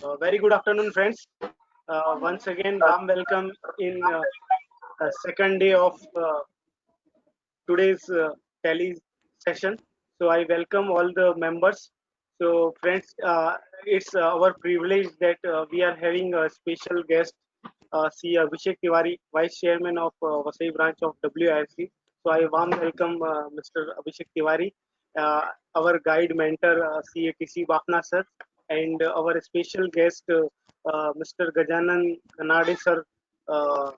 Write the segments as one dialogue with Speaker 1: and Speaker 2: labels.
Speaker 1: Very good afternoon, friends. Once again, warm welcome in second day of today's tele session. So I welcome all the members. So friends, it's our privilege that we are having a special guest, C. Abhishek Tiwari, Vice Chairman of Vasai branch of WIRC. So I warm welcome Mr. Abhishek Tiwari, our guide mentor, CATC Bafna sir, and our special guest, Mr. Gajanan Kanade sir, uh,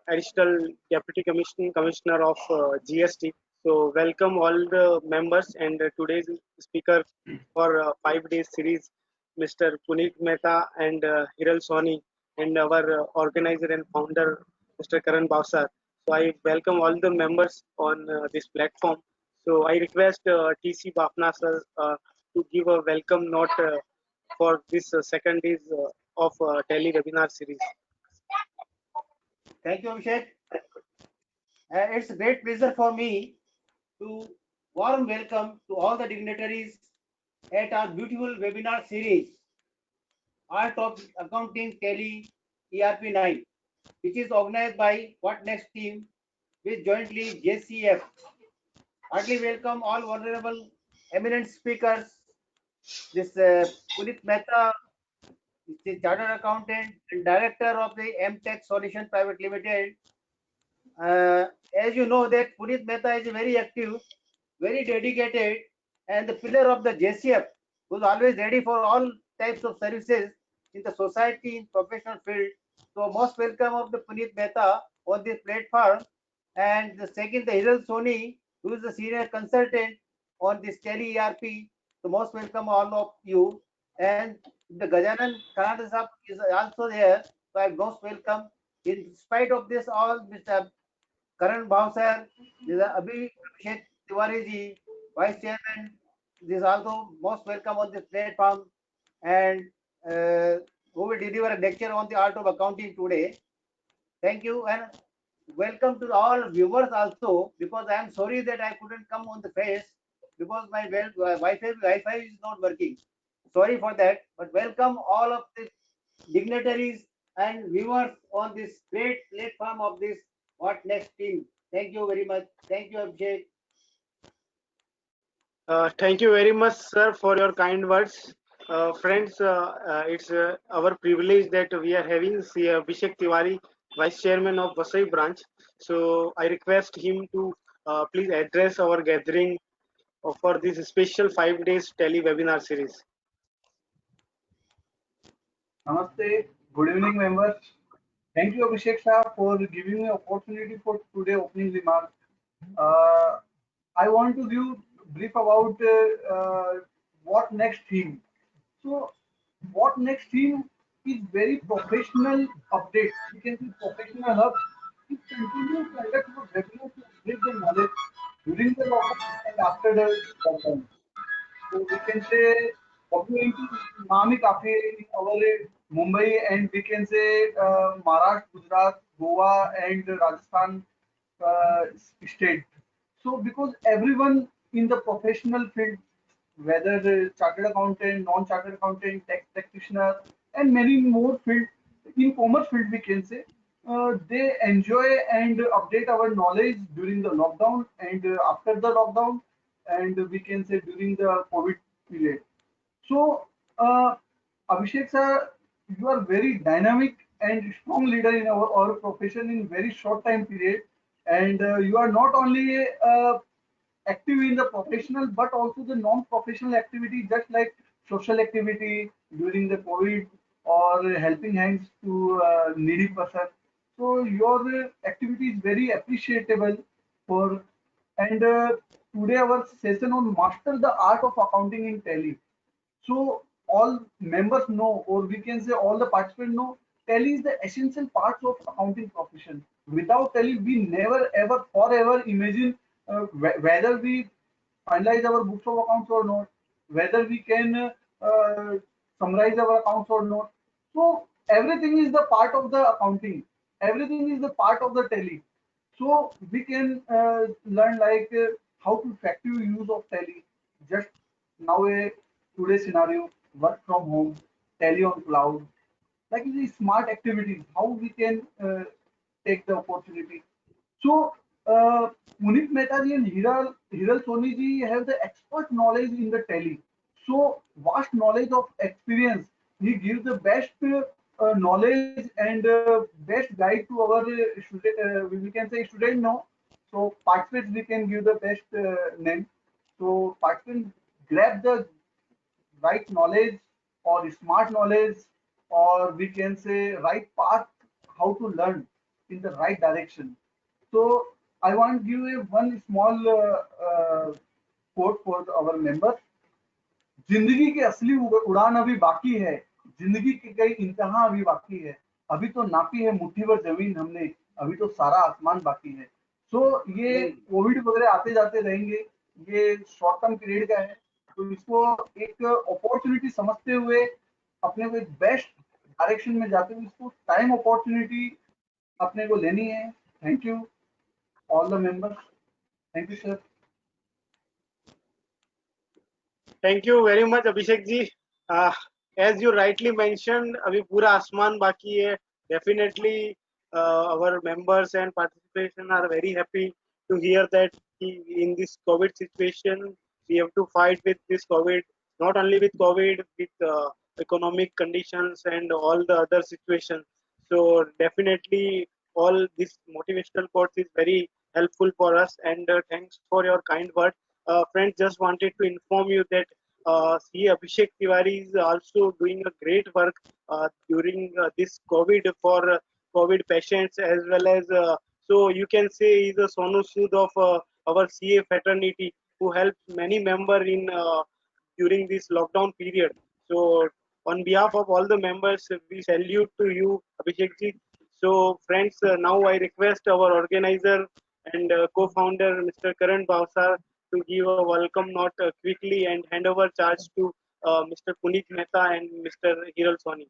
Speaker 1: Additional Deputy Commissioner of GST. So welcome all the members and today's speaker for 5 days series, Mr. Puneet Mehta and Hiral Soni, and our organizer and founder, Mr. Karan Bhavsar. So I welcome all the members on this platform. So I request TC Bafna sir to give a welcome note for this second days of tele webinar series.
Speaker 2: Thank you, Abhishek. It's a great pleasure for me to warm welcome to all the dignitaries at our beautiful webinar series, Art of Accounting Tele ERP 9, which is organized by What Next team with jointly JCF. Heartily welcome all vulnerable eminent speakers. This Puneet Mehta, the chartered accountant and director of the MTech Solution Private Limited. As you know that Puneet Mehta is very active, very dedicated, and the pillar of the JCF, who's always ready for all types of services in the society in professional field. So most welcome of the Puneet Mehta on this platform. And the second, the Hiral Soni, who is the senior consultant on this Tele ERP. So most welcome all of you. And the Gajanan Kanadasap is also there. So I most welcome. In spite of this all, Mr. Karan Bhavsar, this is Abhishek Tiwari ji, Vice Chairman. This is also most welcome on this platform, and uh, who will deliver a lecture on the art of accounting today. Thank you and welcome to all viewers also, because I am sorry that I couldn't come on the face because my Wi-Fi is not working. Sorry for that, but welcome all of the dignitaries and viewers on this great platform of this What Next team. Thank you very much. Thank you, Abhishek.
Speaker 1: Thank you very much, sir, for your kind words. Friends, it's our privilege that we are having C. Abhishek Tiwari, Vice Chairman of Vasai branch. So I request him to please address our gathering for this special 5 days tele webinar series.
Speaker 3: Namaste. Good evening, members. Thank you, Abhishek Shah, for giving me opportunity for today opening remarks. Uh, I want to give brief about what next theme. So, what next theme is very professional update. You can see professional hub. It continues to conduct your webinar to upgrade the knowledge during the lockdown and after the lockdown. So we can say WNT नाम ही काफी our Mumbai and we can say Maharashtra, Gujarat, Goa and Rajasthan state. So because everyone in the professional field, whether chartered accountant, non-chartered accountant, tax practitioner, and many more field in commerce field we can say, they enjoy and update our knowledge during the lockdown and after the lockdown, and we can say during the COVID period. So, Abhishek sir, you are very dynamic and strong leader in our profession in very short time period, and you are not only active in the professional but also the non-professional activity, just like social activity during the COVID or helping hands to needy person. So your activity is very appreciable for, and today our session on master the art of accounting in Tele. So all members know, or we can say all the participants know, Tele is the essential part of accounting profession. Without Tele, we never ever forever imagine whether we finalize our books of accounts or not, whether we can summarize our accounts or not. So everything is the part of the accounting. Everything is the part of the Tele. So we can learn like how to effective use of Tele. Just now a today's scenario, work from home. Tally on cloud, like these smart activities, how we can take the opportunity. So, Punit Mehta ji and Hiral Soni ji have the expert knowledge in the tally. So, vast knowledge of experience. He gives the best knowledge and best guide to our student, we can say student, no. So, participants, we can give the best name. So, participants grab the right knowledge or smart knowledge, or we can say right path, how to learn in the right direction. So I want to give a one small quote for our members. जिंदगी की असली उड़ान अभी बाकी है, जिंदगी की कई इंतहा अभी बाकी है, अभी तो नापी है मुट्ठी भर जमीन हमने, अभी तो सारा आसमान बाकी है. सो ये कोविड वगैरह आते जाते रहेंगे, ये शॉर्ट टर्म पीरियड का है, तो इसको एक अपॉर्चुनिटी समझते हुए अपने को एक बेस्ट डायरेक्शन में जाते हुए इसको टाइम अपॉर्चुनिटी अपने को लेनी है. Thank you all the members. Thank you sir.
Speaker 1: Thank you very much, Abhishek ji. As you rightly mentioned, अभी पूरा आसमान बाकी है. Definitely, our members and participation are very happy to hear that in this COVID situation, we have to fight with this COVID. Not only with COVID, with economic conditions and all the other situations. So definitely, all this motivational quotes is very helpful for us. And thanks for your kind word. Friends, just wanted to inform you that C. Abhishek Tiwari is also doing a great work during this COVID for COVID patients, as well as so you can say he's a Sonu Sood of our CA fraternity, who helps many members in during this lockdown period. So on behalf of all the members, we salute to you, Abhishek ji. So friends, now I request our organizer and co-founder, Mr. Karan Bhavsar, to give a welcome note quickly and hand over charge to Mr. Puneet Mehta and Mr. Hiral Soni.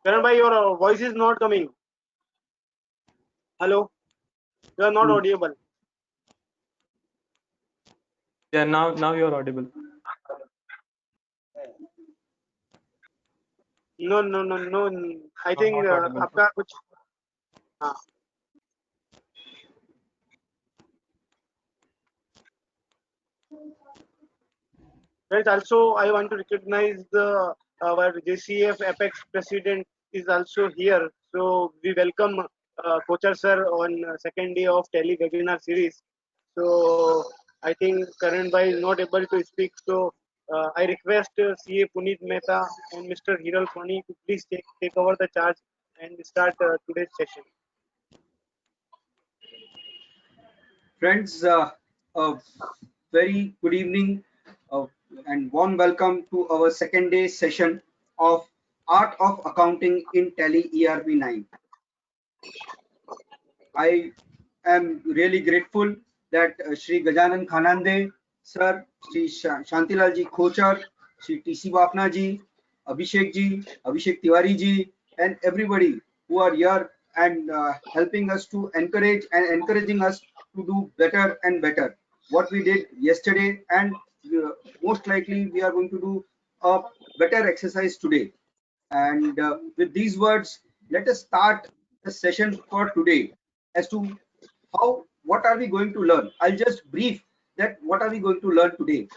Speaker 1: Karan bhai, your voice is not coming. Hello, you are not audible.
Speaker 4: Yeah, now you are audible.
Speaker 1: No. I
Speaker 4: No,
Speaker 1: think
Speaker 4: not audible.
Speaker 1: आपका कुछ हाँ. Friends, also I want to recognize the our JCF Apex president is also here. So we welcome Kochar sir on second day of tele webinar series. So I think Karan bhai is not able to speak. So I request CA Puneet Mehta and Mr. Hiral Soni to please take over the charge and start today's session.
Speaker 5: Friends, a very good evening and warm welcome to our second day session of Art of Accounting in Tally ERP 9. I am really grateful that Shri Gajanan Khanande sir, Shri Shantilal ji Khochar, Shri TC Bafna ji, Abhishek Tiwari ji, and everybody who are here and helping us to encouraging us to do better and better what we did yesterday, and most likely we are going to do a better exercise today. And with these words, let us start the session for today as to what are we going to learn. I'll just brief that what are we going to learn today.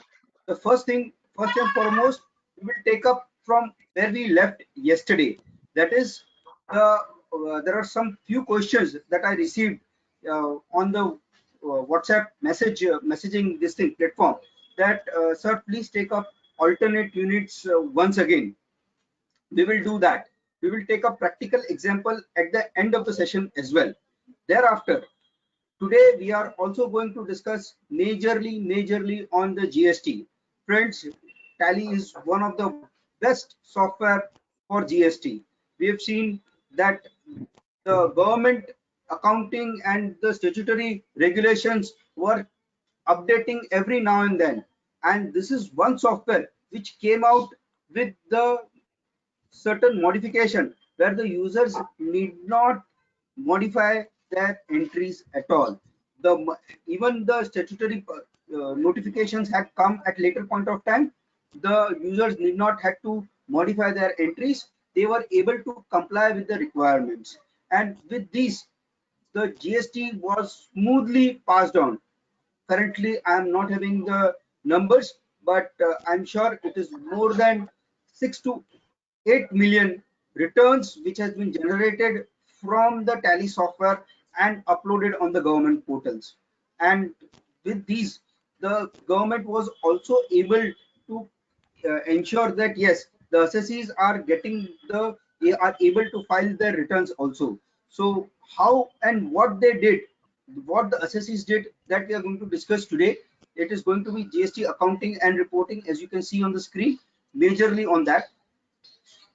Speaker 5: The first and foremost, we will take up from where we left yesterday. That is, there are some few questions that I received on the WhatsApp messaging this thing platform, that sir, please take up alternate units once again. We will do that. We will take a practical example at the end of the session as well. Thereafter, today we are also going to discuss majorly on the GST. Friends, Tally is one of the best software for GST. We have seen that the government accounting and the statutory regulations were updating every now and then, and this is one software which came out with the certain modification where the users need not modify their entries at all. Even the statutory notifications had come at later point of time. The users need not have to modify their entries. They were able to comply with the requirements, and with these, the GST was smoothly passed on. Currently, I am not having the numbers, but I'm sure it is more than 6 to 8 million returns which has been generated from the Tally software and uploaded on the government portals. And with these, the government was also able to ensure that yes, the assessees are getting they are able to file their returns also. So how and what they did, what the assessees did, that we are going to discuss today. It is going to be GST accounting and reporting, as you can see on the screen, majorly on that.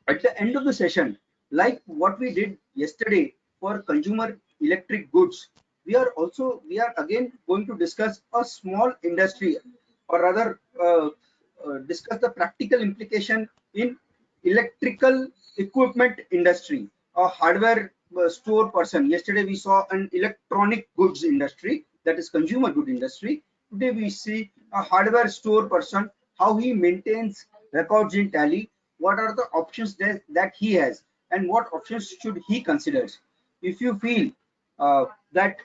Speaker 5: At the end of the session, like what we did yesterday for consumer electric goods, we are again going to discuss a small industry, or rather discuss the practical implication in electrical equipment industry, a hardware store person. Yesterday we saw an electronic goods industry, that is consumer good industry. Today we see a hardware store person, how he maintains records in Tally, what are the options that he has, and what options should he consider. If you feel that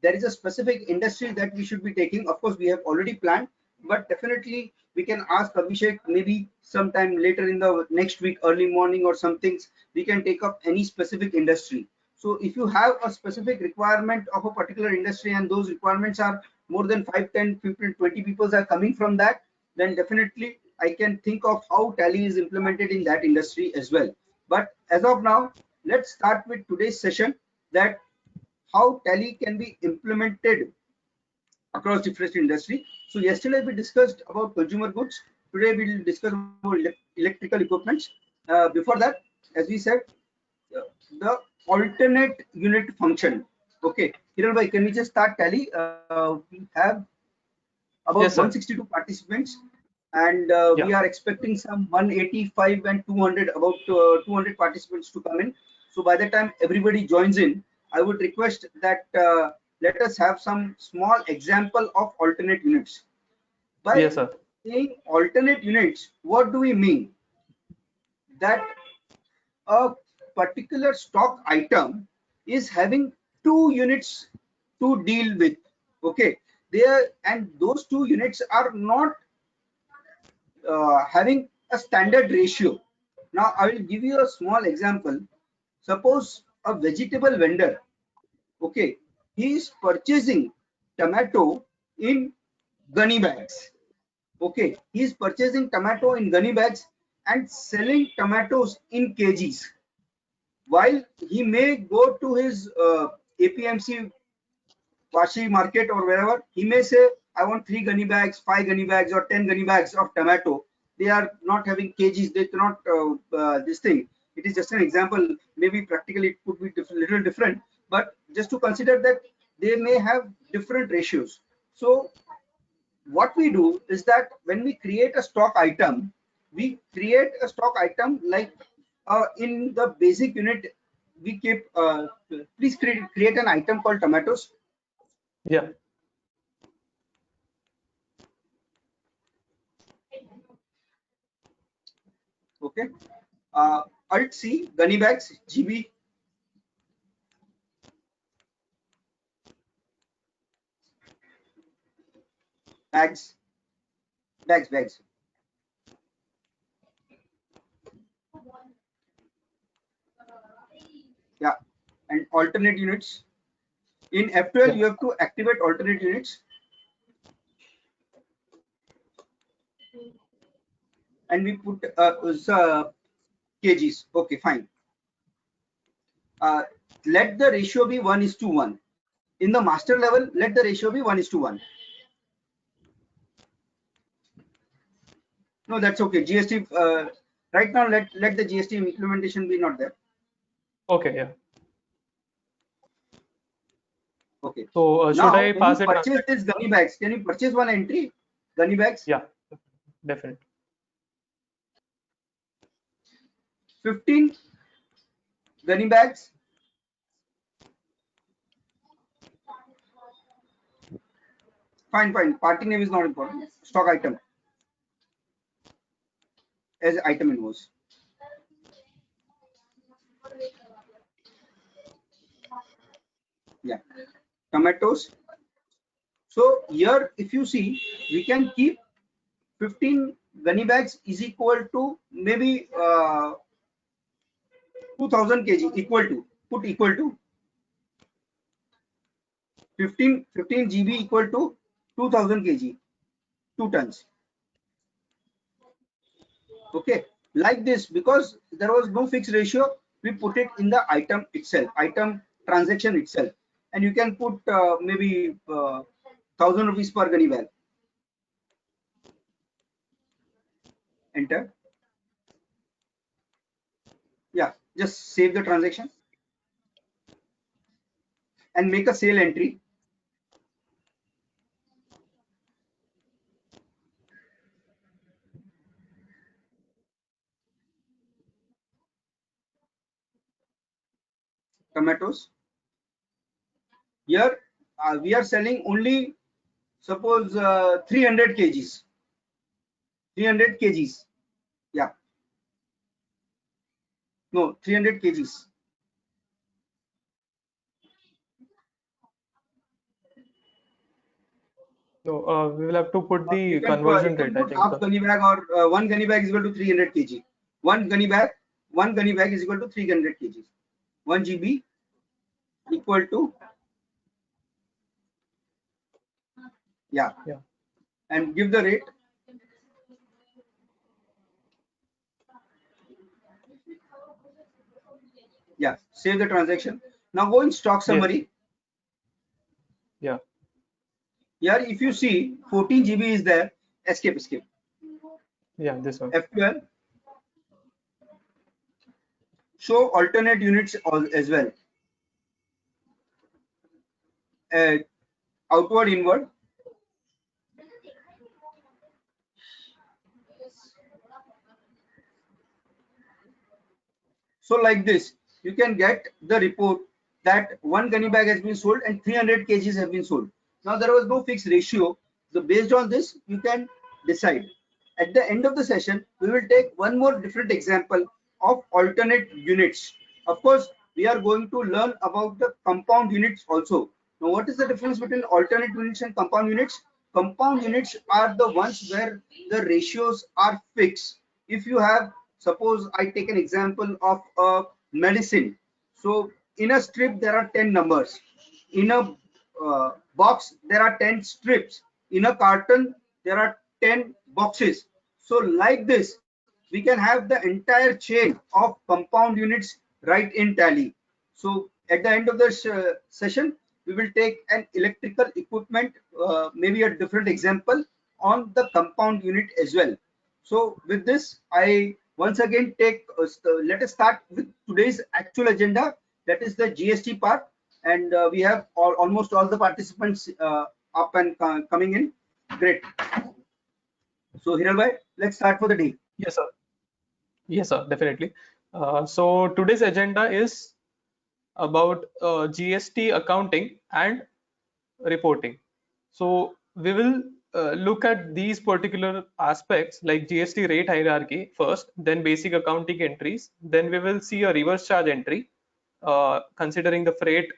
Speaker 5: there is a specific industry that we should be taking, of course we have already planned, but definitely we can ask Abhishek maybe sometime later in the next week, early morning or some things, we can take up any specific industry. So if you have a specific requirement of a particular industry and those requirements are more than 5, 10, 15, 20 people are coming from that, then definitely I can think of how Tally is implemented in that industry as well. But as of now, let's start with today's session, that how Tally can be implemented across different industry. So yesterday we discussed about consumer goods. Today we will discuss about electrical equipments. Before that, as we said, the alternate unit function. Okay, Hiral bhai, can we just start Tally? We have about
Speaker 4: Yes, sir.
Speaker 5: 162 participants, and we
Speaker 4: Yeah.
Speaker 5: are expecting some 185 and 200, about 200 participants to come in. So by the time everybody joins in, I would request that let us have some small example of alternate units. By
Speaker 4: Yes, sir.
Speaker 5: saying alternate units, what do we mean? That a particular stock item is having two units to deal with. Okay, there, and those two units are not having a standard ratio. Now I will give you a small example. Suppose a vegetable vendor, okay, he is purchasing tomato in gunny bags. Okay, he is purchasing tomato in gunny bags and selling tomatoes in kgs. While he may go to his APMC Vashi market or wherever, he may say, I want 3 gunny bags, 5 gunny bags, or 10 gunny bags of tomato. They are not having kgs, they cannot this thing. It is just an example. Maybe practically it could be little different, but just to consider that they may have different ratios. So what we do is that when we create a stock item, we create a stock item like in the basic unit, we keep, please create an item called tomatoes.
Speaker 4: Yeah.
Speaker 5: Okay, Alt C, gunny bags, GB, bags, bags. Yeah, and alternate units. In F12,
Speaker 4: Yeah.
Speaker 5: you have to activate alternate units, and we put kgs. Okay, fine. Let the ratio be 1:1. In the master level, let the ratio be 1:1. No, that's okay. GST right now, let the GST implementation be not there.
Speaker 4: Okay. Yeah.
Speaker 5: Okay.
Speaker 4: So should
Speaker 5: Now,
Speaker 4: I
Speaker 5: when you
Speaker 4: pass it on?
Speaker 5: purchase these gunny bags, can you purchase one entry? Gunny bags,
Speaker 4: Yeah. Definitely.
Speaker 5: 15 gunny bags. Fine, fine. Party name is not important. Stock item as item invoice. Yeah. Tomatoes. So here, if you see, we can keep 15 gunny bags is equal to maybe 2000 kg, equal to, put equal to 15 GB equal to 2000 kg, 2 tons. Okay, like this, because there was no fixed ratio, we put it in the item itself, item transaction itself, and you can put maybe 1000 rupees per gunny bag. Enter. Yeah, just save the transaction and make a sale entry. Tomatoes. Here we are selling only, suppose 300 kgs. 300 kgs. Yeah. No, 300 kgs.
Speaker 4: No, we will have to put
Speaker 5: You
Speaker 4: the
Speaker 5: can
Speaker 4: conversion rate, I
Speaker 5: put
Speaker 4: think,
Speaker 5: half
Speaker 4: sir.
Speaker 5: gunny bag, or one gunny bag is equal to 300 kg. One gunny bag is equal to 300 kg. 1 GB equal to, yeah,
Speaker 4: Yeah.
Speaker 5: and give the rate. Yeah, save the transaction. Now go in stock
Speaker 4: Yes.
Speaker 5: summary.
Speaker 4: Yeah.
Speaker 5: Here, if you see 14 GB is there, escape.
Speaker 4: Yeah, this one.
Speaker 5: F12, show alternate units as well. Outward, inward. So like this, you can get the report that one gunny bag has been sold and 300 kgs have been sold. Now there was no fixed ratio. So based on this, you can decide. At the end of the session, we will take one more different example of alternate units. Of course, we are going to learn about the compound units also. Now, what is the difference between alternate units and compound units? Compound units are the ones where the ratios are fixed. If you have, suppose I take an example of a medicine. So in a strip there are 10 numbers. In a box there are 10 strips. In a carton there are 10 boxes. So like this, we can have the entire chain of compound units right in Tally. So at the end of the session, we will take an electrical equipment, maybe a different example on the compound unit as well. So with this, I once again take, let us start with today's actual agenda, that is the GST part, and we have almost all the participants up and coming in. Great. So Hiral bhai, let's start for the day.
Speaker 4: Yes, sir. Yes, sir, definitely. So today's agenda is about GST accounting and reporting. So we will look at these particular aspects like GST rate hierarchy first, then basic accounting entries, then we will see a reverse charge entry considering the freight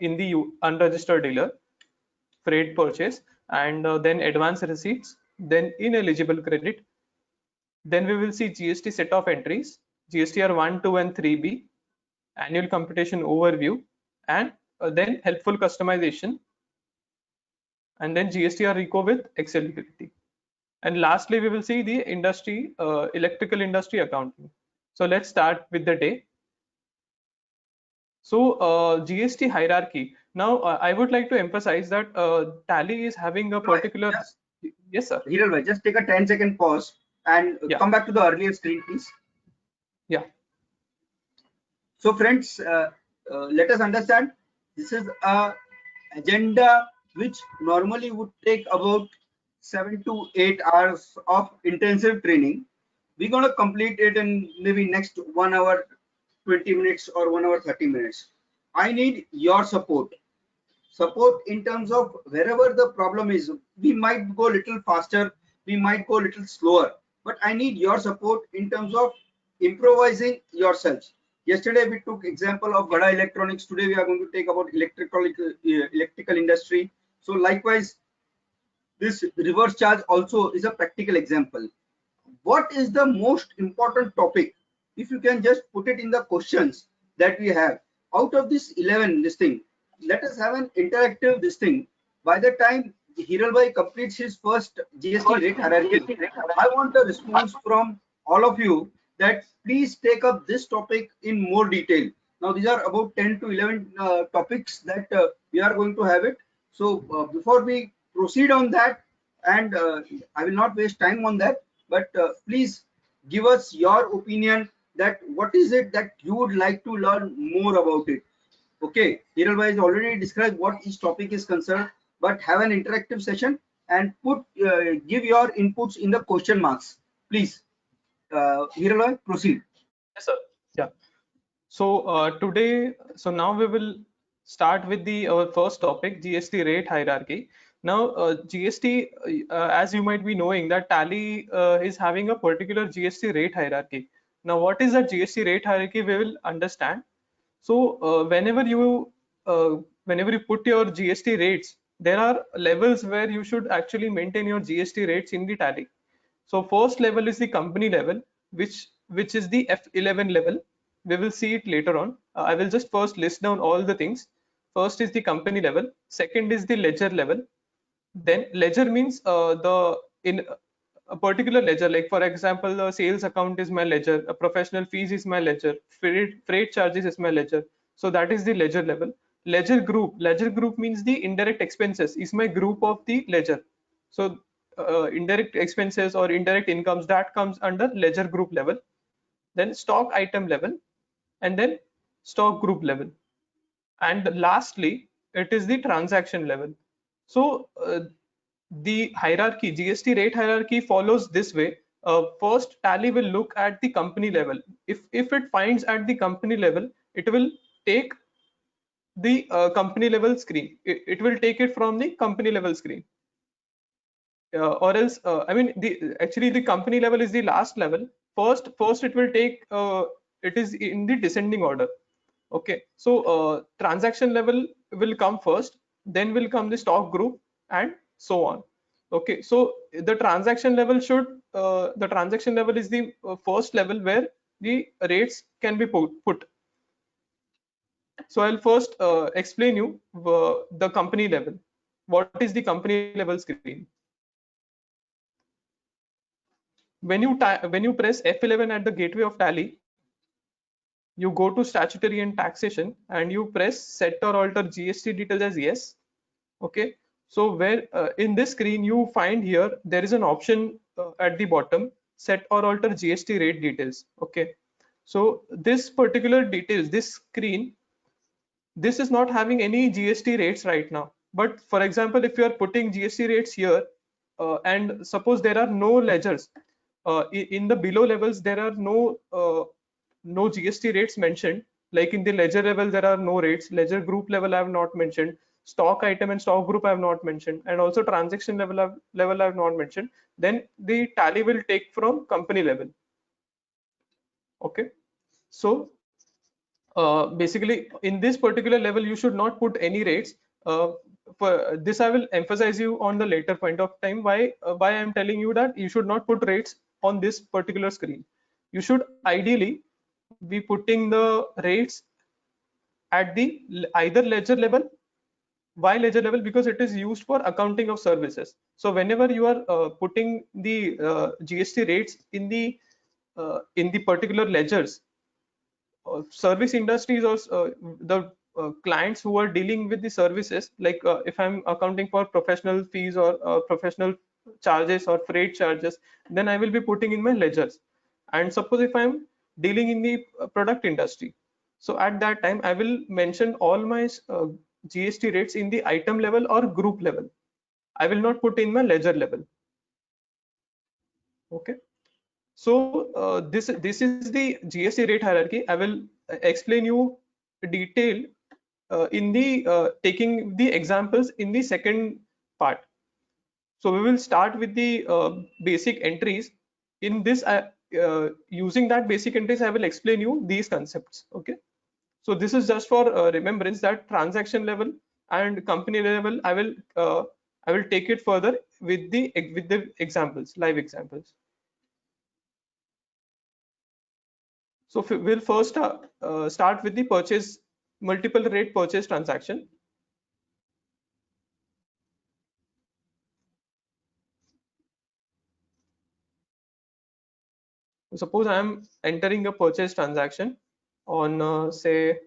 Speaker 4: in the unregistered dealer, freight purchase, and then advance receipts, then ineligible credit. Then we will see GST set of entries, GSTR 1, 2, and 3B, annual computation overview, and then helpful customization, and then GSTR Reco with Excel utility. And lastly, we will see the industry, electrical industry accounting. So let's start with the day. So GST hierarchy. Now I would like to emphasize that Tally is having a particular. Yes, sir.
Speaker 5: Hiral bhai, just take a 10-second pause and
Speaker 4: Yeah.
Speaker 5: come back to the earlier screen, please.
Speaker 4: Yeah.
Speaker 5: So friends, let us understand, this is a agenda which normally would take about 7 to 8 hours of intensive training. we're going to complete it in maybe next 1 hour 20 minutes or 1 hour 30 minutes. I need your support in terms of wherever the problem is. We might go a little faster, we might go a little slower, but I need your support in terms of improvising yourselves. Yesterday we took example of Gada Electronics. Today we are going to take about electrical industry. So likewise, this reverse charge also is a practical example. What is the most important topic? If you can just put it in the questions that we have. Out of this 11, this thing, let us have an interactive this thing. By the time Hiralbhai completes his first GST rate hierarchy, I want a response from all of you that please take up this topic in more detail. Now these are about 10 to 11 topics that we are going to have it. So before we proceed on that, and I will not waste time on that, but please give us your opinion that what is it that you would like to learn more about it. Okay, Hiralbhai has already described what each topic is concerned, but have an interactive session and give your inputs in the question marks. Please, Hiralbhai, proceed.
Speaker 4: Yes, sir. Yeah. So now we will start with our first topic, GST rate hierarchy. Now, GST, as you might be knowing, that Tally is having a particular GST rate hierarchy. Now, what is that GST rate hierarchy? We will understand. So, whenever you put your GST rates, there are levels where you should actually maintain your GST rates in the Tally. So first level is the company level, which is the F11 level. We will see it later on. I will just first list down all the things. First is the company level. Second is the ledger level. Then ledger means in a particular ledger, like for example, the sales account is my ledger, a professional fees is my ledger, freight charges is my ledger. So that is the ledger level. Ledger group means the indirect expenses is my group of the ledger. So indirect expenses or indirect incomes, that comes under ledger group level. Then stock item level, and then stock group level, and lastly it is the transaction level. So the hierarchy, GST rate hierarchy follows this way. First, Tally will look at the company level. If it finds at the company level, it will take the company level screen. It will take it from the company level screen. Or else, I mean, actually the company level is the last level. First it will take, it is in the descending order. Okay, so transaction level will come first, then will come the stock group, and so on. Okay, so the transaction level is the first level where the rates can be put. So I'll first explain you the company level. What is the company level screen? When you press F11 at the gateway of Tally, you go to statutory and taxation and you press set or alter GST details as yes. Okay, so where in this screen you find here there is an option at the bottom, set or alter GST rate details. Okay, so this particular details, this screen, this is not having any GST rates right now. But for example, if you are putting GST rates here and suppose there are no ledgers in the below levels, there are no GST rates mentioned. Like in the ledger level, there are no rates. Ledger group level I have not mentioned. Stock item and stock group I have not mentioned, and also transaction level I have not mentioned. Then the Tally will take from company level. Okay, so basically in this particular level you should not put any rates. For this I will emphasize you on the later point of time why I am telling you that you should not put rates on this particular screen. You should ideally be putting the rates at the either ledger level. Why ledger level? Because it is used for accounting of services. So whenever you are putting the GST rates in the particular ledgers, service industries or the clients who are dealing with the services, like if I'm accounting for professional fees or professional charges or freight charges, then I will be putting in my ledgers. And suppose if I'm dealing in the product industry, so at that time I will mention all my GST rates in the item level or group level. I will not put in my ledger level. Okay, this is the GST rate hierarchy. I will explain you detail in the taking the examples in the second part. So we will start with the basic entries. In this, using that basic entries, I will explain you these concepts. Okay. So this is just for remembrance that transaction level and company level. I will take it further with the examples, live examples. So we'll first start with the purchase multiple rate purchase transaction. Suppose I am entering a purchase transaction on say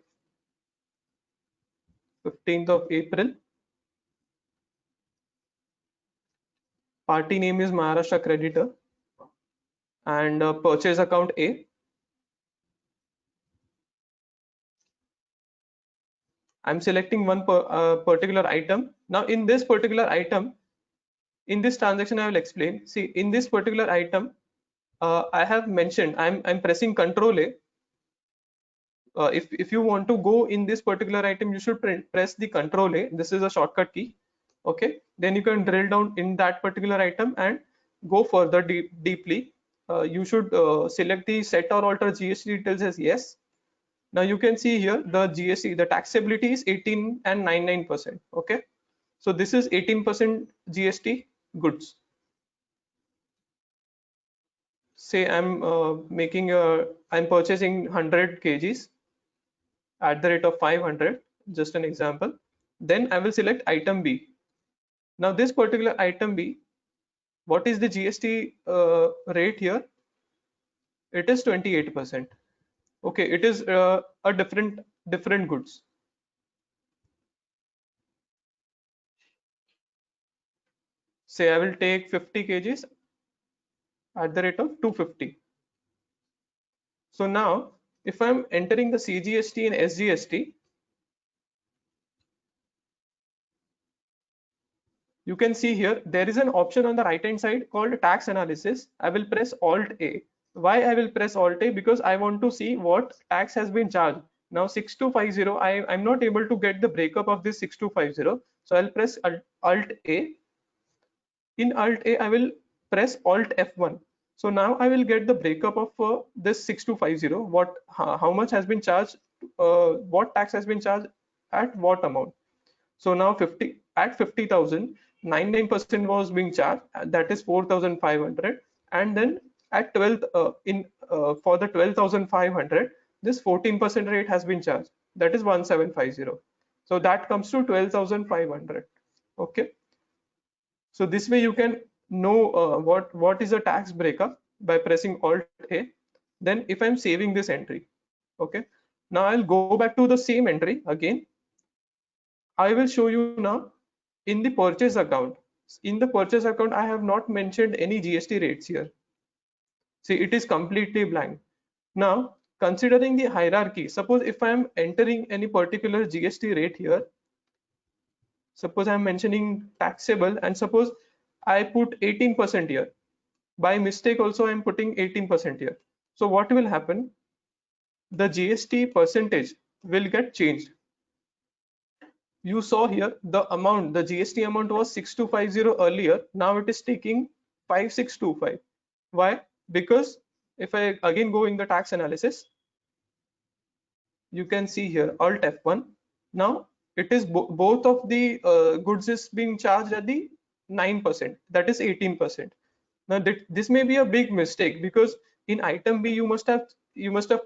Speaker 4: 15th of April. Party name is Maharashtra Creditor and purchase account A. I'm selecting one particular item. Now in this particular item, in this transaction, I will explain. See, in this particular item, I have mentioned I'm pressing Control A. If you want to go in this particular item, you should press the Control A. This is a shortcut key. Okay, then you can drill down in that particular item and go further deeply. You should select the set or alter GST details as yes. Now you can see here the GST, the taxability is 18 and 99%. Okay, so this is 18% GST goods. Say I'm I'm purchasing 100 kgs at the rate of 500, just an example. Then I will select item B. Now this particular item B, what is the GST rate here? It is 28%. Okay, it is a different goods. Say I will take 50 kgs at the rate of 250. So now if I'm entering the CGST and SGST, you can see here there is an option on the right hand side called tax analysis. I will press Alt A. Why I will press Alt A? Because I want to see what tax has been charged. Now 6250, I'm not able to get the breakup of this 6250. So I'll press Alt A. In Alt A, I will press Alt F1. So now I will get the breakup of this 6250. How much has been charged? What tax has been charged at what amount? So now 50,000, 99% was being charged. That is 4,500, and then at 12 for the 12,500, this 14% rate has been charged. That is 1750. So that comes to 12,500. Okay. So this way you can know what is a tax breakup by pressing Alt A. Then if I'm saving this entry, okay. Now I'll go back to the same entry again. I will show you now in the purchase account. In the purchase account, I have not mentioned any GST rates here. See, it is completely blank. Now, considering the hierarchy, suppose if I am entering any particular GST rate here, suppose I'm mentioning taxable, and suppose I put 18% here. By mistake also I'm putting 18% here. So what will happen? The GST percentage will get changed. You saw here the amount, the GST amount was 6250 earlier. Now it is taking 5625. Why? Because if I again go in the tax analysis, you can see here Alt F1. Now it is both of the goods is being charged at the 9%, that is 18%. Now this may be a big mistake because in item B you must have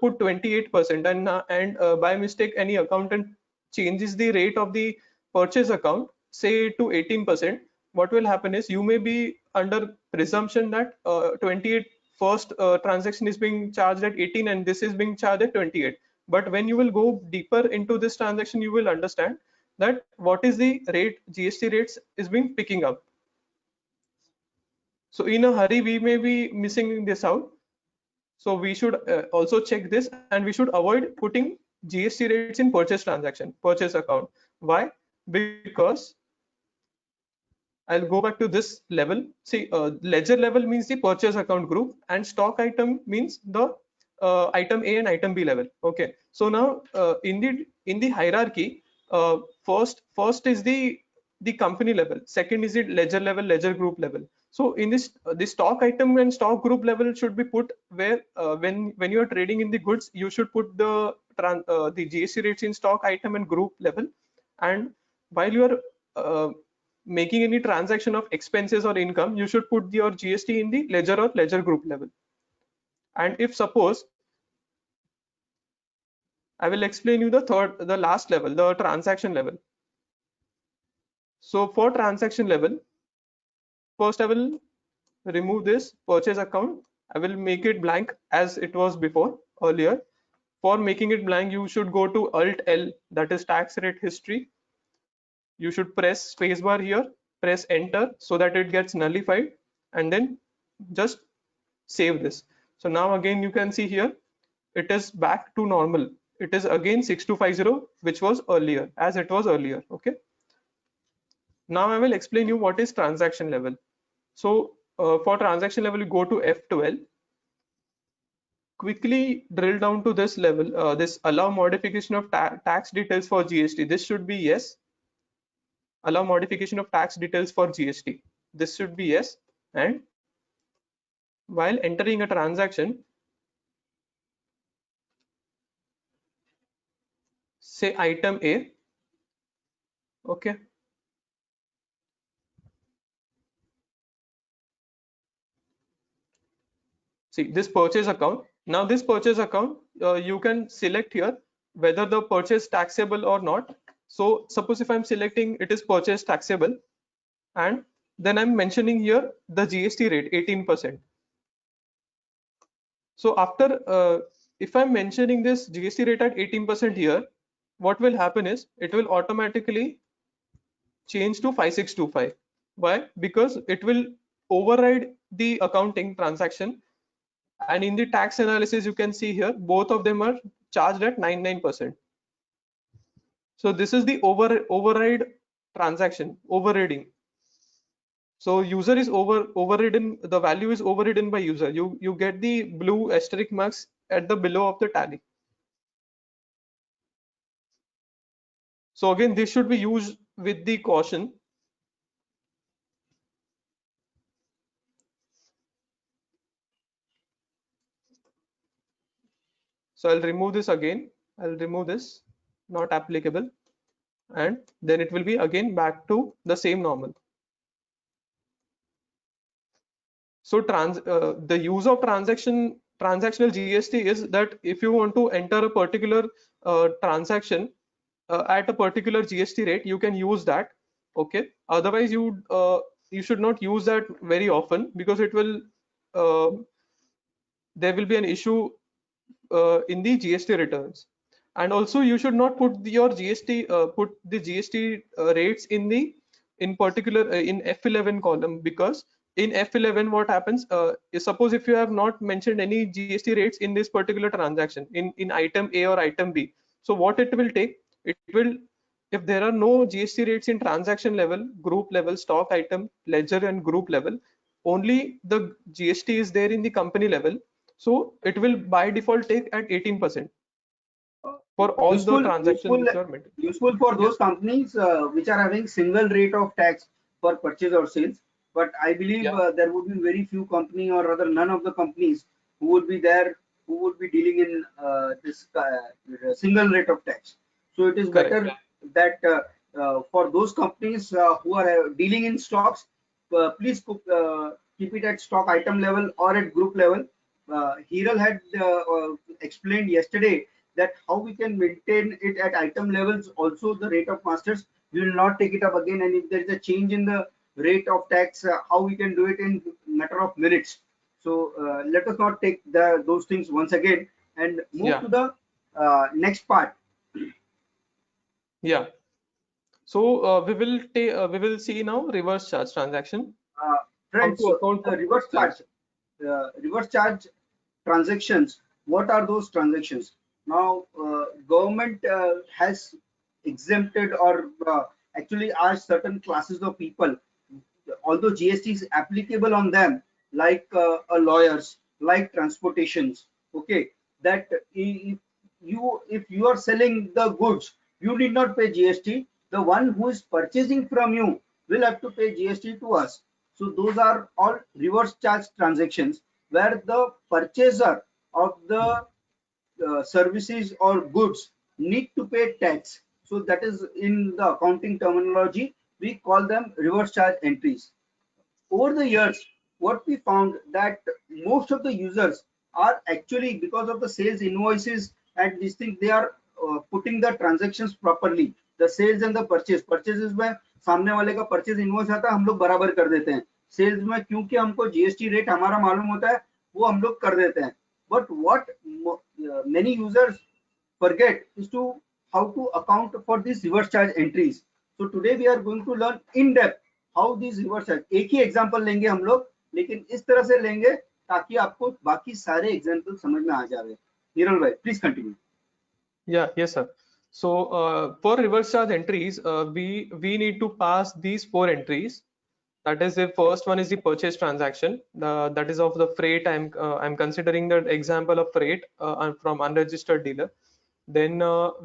Speaker 4: put 28%, and by mistake any accountant changes the rate of the purchase account say to 18%. What will happen is you may be under presumption that 28 first transaction is being charged at 18 and this is being charged at 28. But when you will go deeper into this transaction, you will understand that what is the rate GST rates is being picking up. So in a hurry, we may be missing this out. So we should also check this, and we should avoid putting GST rates in purchase transaction, purchase account. Why? Because I'll go back to this level. See, ledger level means the purchase account group, and stock item means the item A and item B level. Okay. So now in the hierarchy, first is the company level. Second is the ledger level, ledger group level. So in this the stock item and stock group level should be put where when you are trading in the goods, you should put the GST rates in stock item and group level, and while you are making any transaction of expenses or income, you should put your GST in the ledger or ledger group level. And if suppose, I will explain you the last level, the transaction level. So for transaction level, first I will remove this purchase account. I will make it blank as it was before earlier. For making it blank, you should go to Alt L, that is tax rate history. You should press spacebar here, press enter so that it gets nullified, and then just save this. So now again you can see here it is back to normal. It is again 6250, which was earlier, as it was earlier. Okay. Now I will explain you what is transaction level. So for transaction level, you go to F12. Quickly drill down to this level, this allow modification of tax details for GST. This should be yes. Allow modification of tax details for GST. This should be yes. And while entering a transaction, say item A. Okay. See this purchase account. Now this purchase account, you can select here whether the purchase taxable or not. So suppose if I'm selecting it is purchase taxable, and then I'm mentioning here the GST rate 18%. So after if I'm mentioning this GST rate at 18% here, what will happen is it will automatically change to 5625. Why? Because it will override the accounting transaction, and in the tax analysis you can see here both of them are charged at 99%. So this is the override transaction, overriding. So user is overridden, the value is overridden by user. You get the blue asterisk marks at the below of the tally. So again, this should be used with the caution. So I'll remove this again. I'll remove this, not applicable, and then it will be again back to the same normal. So the use of transactional GST is that if you want to enter a particular transaction at a particular GST rate, you can use that. Okay. Otherwise, you should not use that very often, because it will there will be an issue in the GST returns. And also you should not put your put the GST rates in particular in F11 column, because in F11 what happens is, suppose if you have not mentioned any GST rates in this particular transaction in item A or item B, so what it will take, it will, if there are no GST rates in transaction level, group level, stock item, ledger and group level, only the GST is there in the company level, so it will by default take at 18% for all the transactions which are made.
Speaker 5: Useful for those companies which are having single rate of tax for purchase or sales. But I believe there would be very few company, or rather none of the companies who would be there who would be dealing in this single rate of tax. So it is better that for those companies who are dealing in stocks, please keep it at stock item level or at group level. Hiral had explained yesterday that how we can maintain it at item levels, also the rate of masters. We will not take it up again, and if there is a change in the rate of tax, how we can do it in matter of minutes. So let us not take those things once again, and move to the next part.
Speaker 4: Yeah. So we will see now reverse charge transaction.
Speaker 5: Friends, reverse charge transactions. What are those transactions? Now, government has exempted or actually asked certain classes of people although GST is applicable on them, like a lawyers, like transportations, okay, that if you are selling the goods, you need not pay GST. The one who is purchasing from you will have to pay GST to us. So those are all reverse charge transactions where the purchaser of the services or goods need to pay tax. So that is in the accounting terminology, we call them reverse charge entries. Over the years, what we found that most of the users are actually, because of the sales invoices and these things, they are putting the transactions properly. The sales and the purchases में सामने वाले का purchase invoice आता है, हम लोग बराबर कर देते हैं. सेल्स में क्योंकि हमको जीएसटी रेट हमारा मालूम होता है, वो हम लोग कर देते हैं. But what many users forget is to how to account for these reverse charge entries. So today we are going to learn in depth how these reverse charge. एक ही एग्जांपल लेंगे हम लोग, लेकिन इस तरह से लेंगे ताकि आपको बाकी सारे एग्जांपल समझ में आ जाए. नीरल भाई, please continue.
Speaker 4: Yes, sir. So for reverse charge entries, we need to pass these 4 entries. That is, the first one is the purchase transaction. That is of the freight. I'm considering the example of freight from unregistered dealer. Then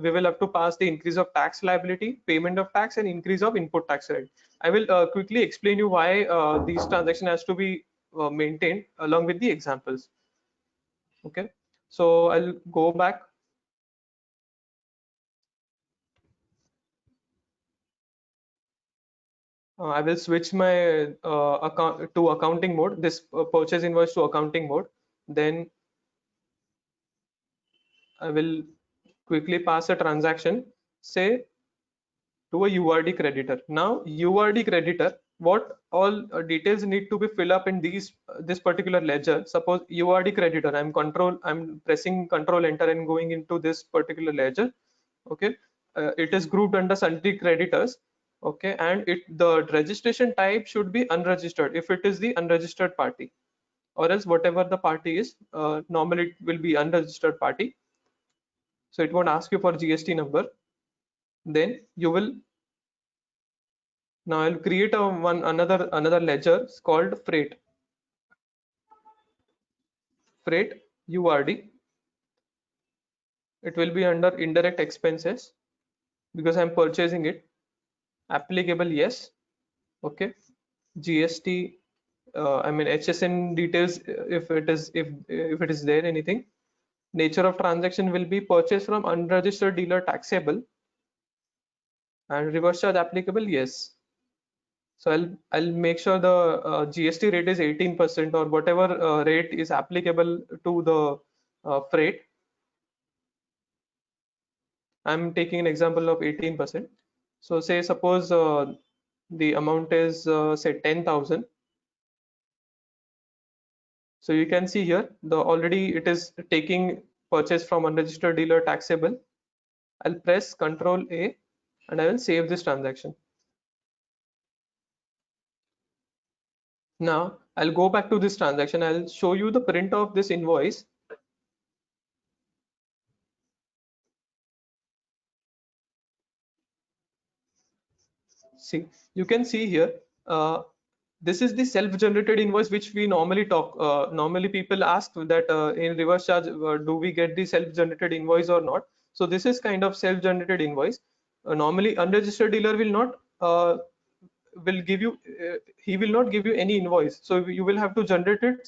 Speaker 4: we will have to pass the increase of tax liability, payment of tax, and increase of input tax rate. I will quickly explain you why these transaction has to be maintained along with the examples. Okay, so I'll go back. I will switch my account to accounting mode, this purchase invoice to accounting mode. Then I will quickly pass a transaction, say to a URD creditor. Now URD creditor, what all details need to be filled up in this particular ledger. Suppose URD creditor, I'm pressing control enter and going into this particular ledger. Okay, it is grouped under sundry creditors. Okay, and the registration type should be unregistered if it is the unregistered party, or else whatever the party is, normally it will be unregistered party. So it won't ask you for GST number. Then you will, now I'll create another ledger called freight URD. It will be under indirect expenses because I'm purchasing it. Applicable, yes. Okay, GST, I mean HSN details, if it is there anything. Nature of transaction will be purchase from unregistered dealer, taxable, and reverse charge applicable, yes. So I'll make sure the GST rate is 18% or whatever rate is applicable to the freight. I'm taking an example of 18%. So say suppose the amount is say 10,000. So you can see here already it is taking purchase from unregistered dealer, taxable. I'll press Control A and I will save this transaction. Now I'll go back to this transaction. I'll show you the print of this invoice. See, you can see here, this is the self-generated invoice which we normally talk. Normally people ask that in reverse charge, do we get the self-generated invoice or not? So this is kind of self-generated invoice. Normally unregistered dealer will not will give you, he will not give you any invoice. So you will have to generate it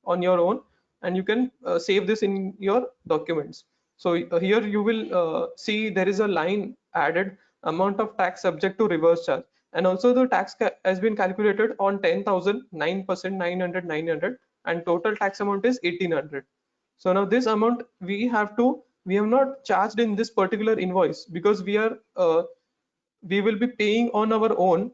Speaker 4: on your own, and you can save this in your documents. So here you will see there is a line added, amount of tax subject to reverse charge, and also the tax has been calculated on 10,000, 9%, 900, and total tax amount is 1,800. So now this amount we have not charged in this particular invoice because we will be paying on our own.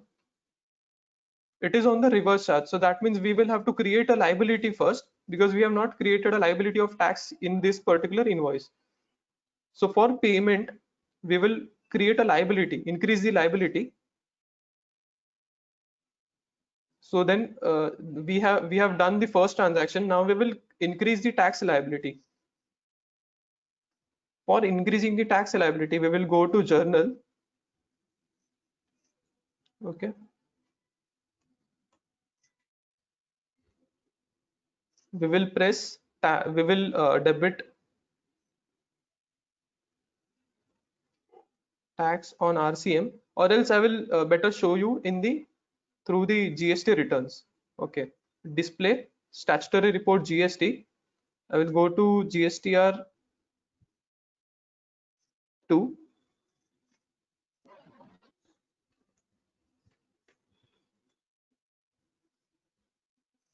Speaker 4: It is on the reverse charge. So that means we will have to create a liability first because we have not created a liability of tax in this particular invoice. So for payment, we will create a liability, increase the liability. So then we have done the first transaction. Now we will increase the tax liability. For increasing the tax liability, we will go to journal. Okay. we will press, we will debit tax on RCM, or else I will better show you in the through the GST returns. Okay, display statutory report GST. I will go to GSTR 2.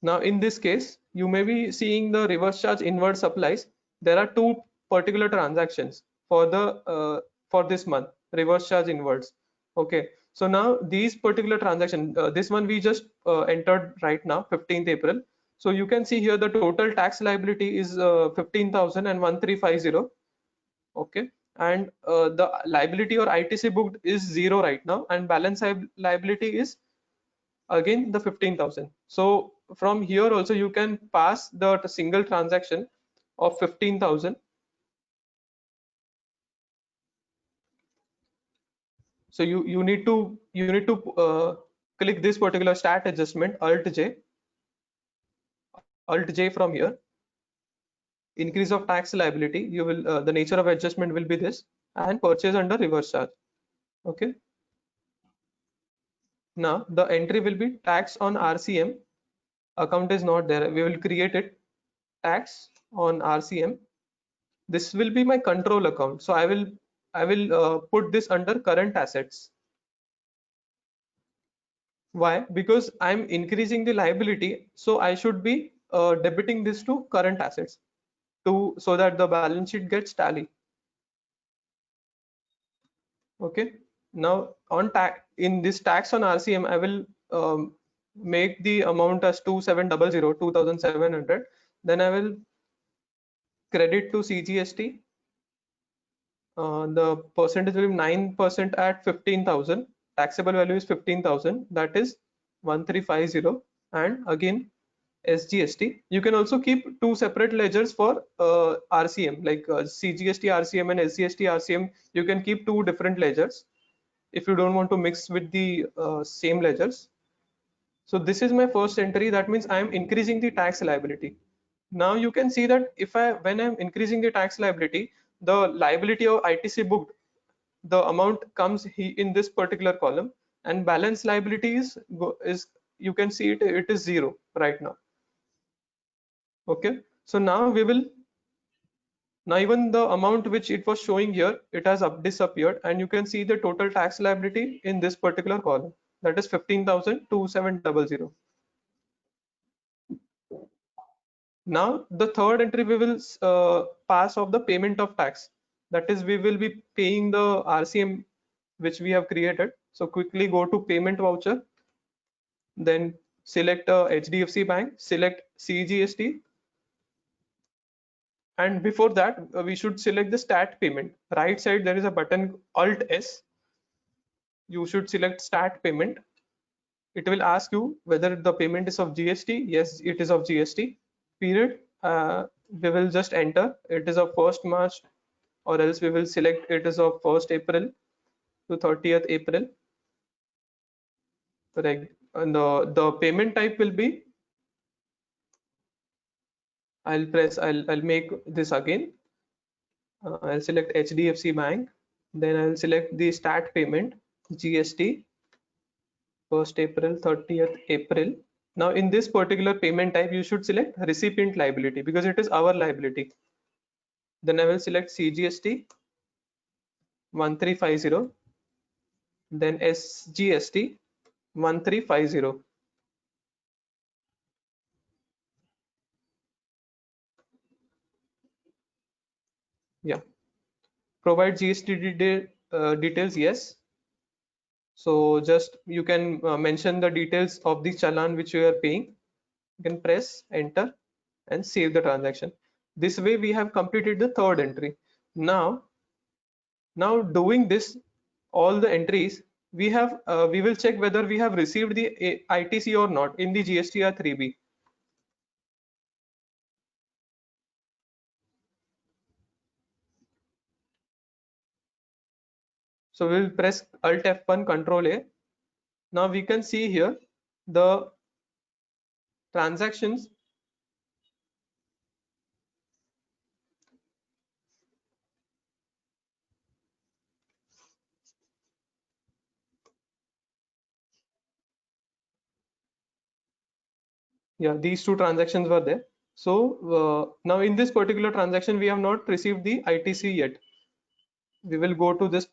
Speaker 4: Now in this case, you may be seeing the reverse charge inward supplies. There are two particular transactions for the for this month, reverse charge inwards. Okay, so now these particular transaction, this one we just entered right now, 15th April. So you can see here the total tax liability is 15,01350. Okay, and the liability or ITC booked is 0 right now, and balance liability is again the 15,000. So from here also you can pass the single transaction of 15,000. So you need to click this particular stat adjustment, alt J from here, increase of tax liability. You will the nature of adjustment will be this, and purchase under reverse charge. Okay, now the entry will be tax on RCM. Account is not there, we will create it, tax on RCM. This will be my control account, so I will put this under current assets. Why? Because I'm increasing the liability, so I should be debiting this to current assets to so that the balance sheet gets tally. Okay, now on tax, in this tax on RCM, I will make the amount as 2700, then I will credit to CGST. The percentage will be 9% at 15,000. Taxable value is 15,000, that is 1350. And again SGST. You can also keep two separate ledgers for RCM, like CGST RCM and SGST RCM. You can keep two different ledgers if you don't want to mix with the same ledgers. So this is my first entry. That means I am increasing the tax liability. Now you can see that when I'm increasing the tax liability, the liability of ITC booked, the amount comes in this particular column, and balance liability is you can see it is 0 right now. Okay, so now even the amount which it was showing here, it has disappeared, and you can see the total tax liability in this particular column, that is 15,2700. Now the third entry we will pass of the payment of tax, that is we will be paying the RCM which we have created. So quickly go to payment voucher, then select HDFC Bank, select CGST, and before that we should select the stat payment. Right side there is a button Alt S, you should select stat payment. It will ask you whether the payment is of GST. Yes, it is of GST. Period, we will just enter it is of 1st March, or else we will select it is of 1st April to 30th April. Correct. And the payment type will be, I'll make this again. I'll select HDFC Bank, then I'll select the stat payment GST 1st April 30th April. Now in this particular payment type you should select recipient liability because it is our liability. Then I will select CGST 1350, then SGST 1350. Yeah, provide GST details. Yes, so just you can mention the details of the challan which you are paying. You can press enter and save the transaction. This way we have completed the third entry. Now doing this, all the entries we have, we will check whether we have received the ITC or not in the GSTR 3B. So we will press Alt F1 Control A. Now we can see here the transactions Yeah, these two transactions were there. So now in this particular transaction, we have not received the ITC yet. We will go to this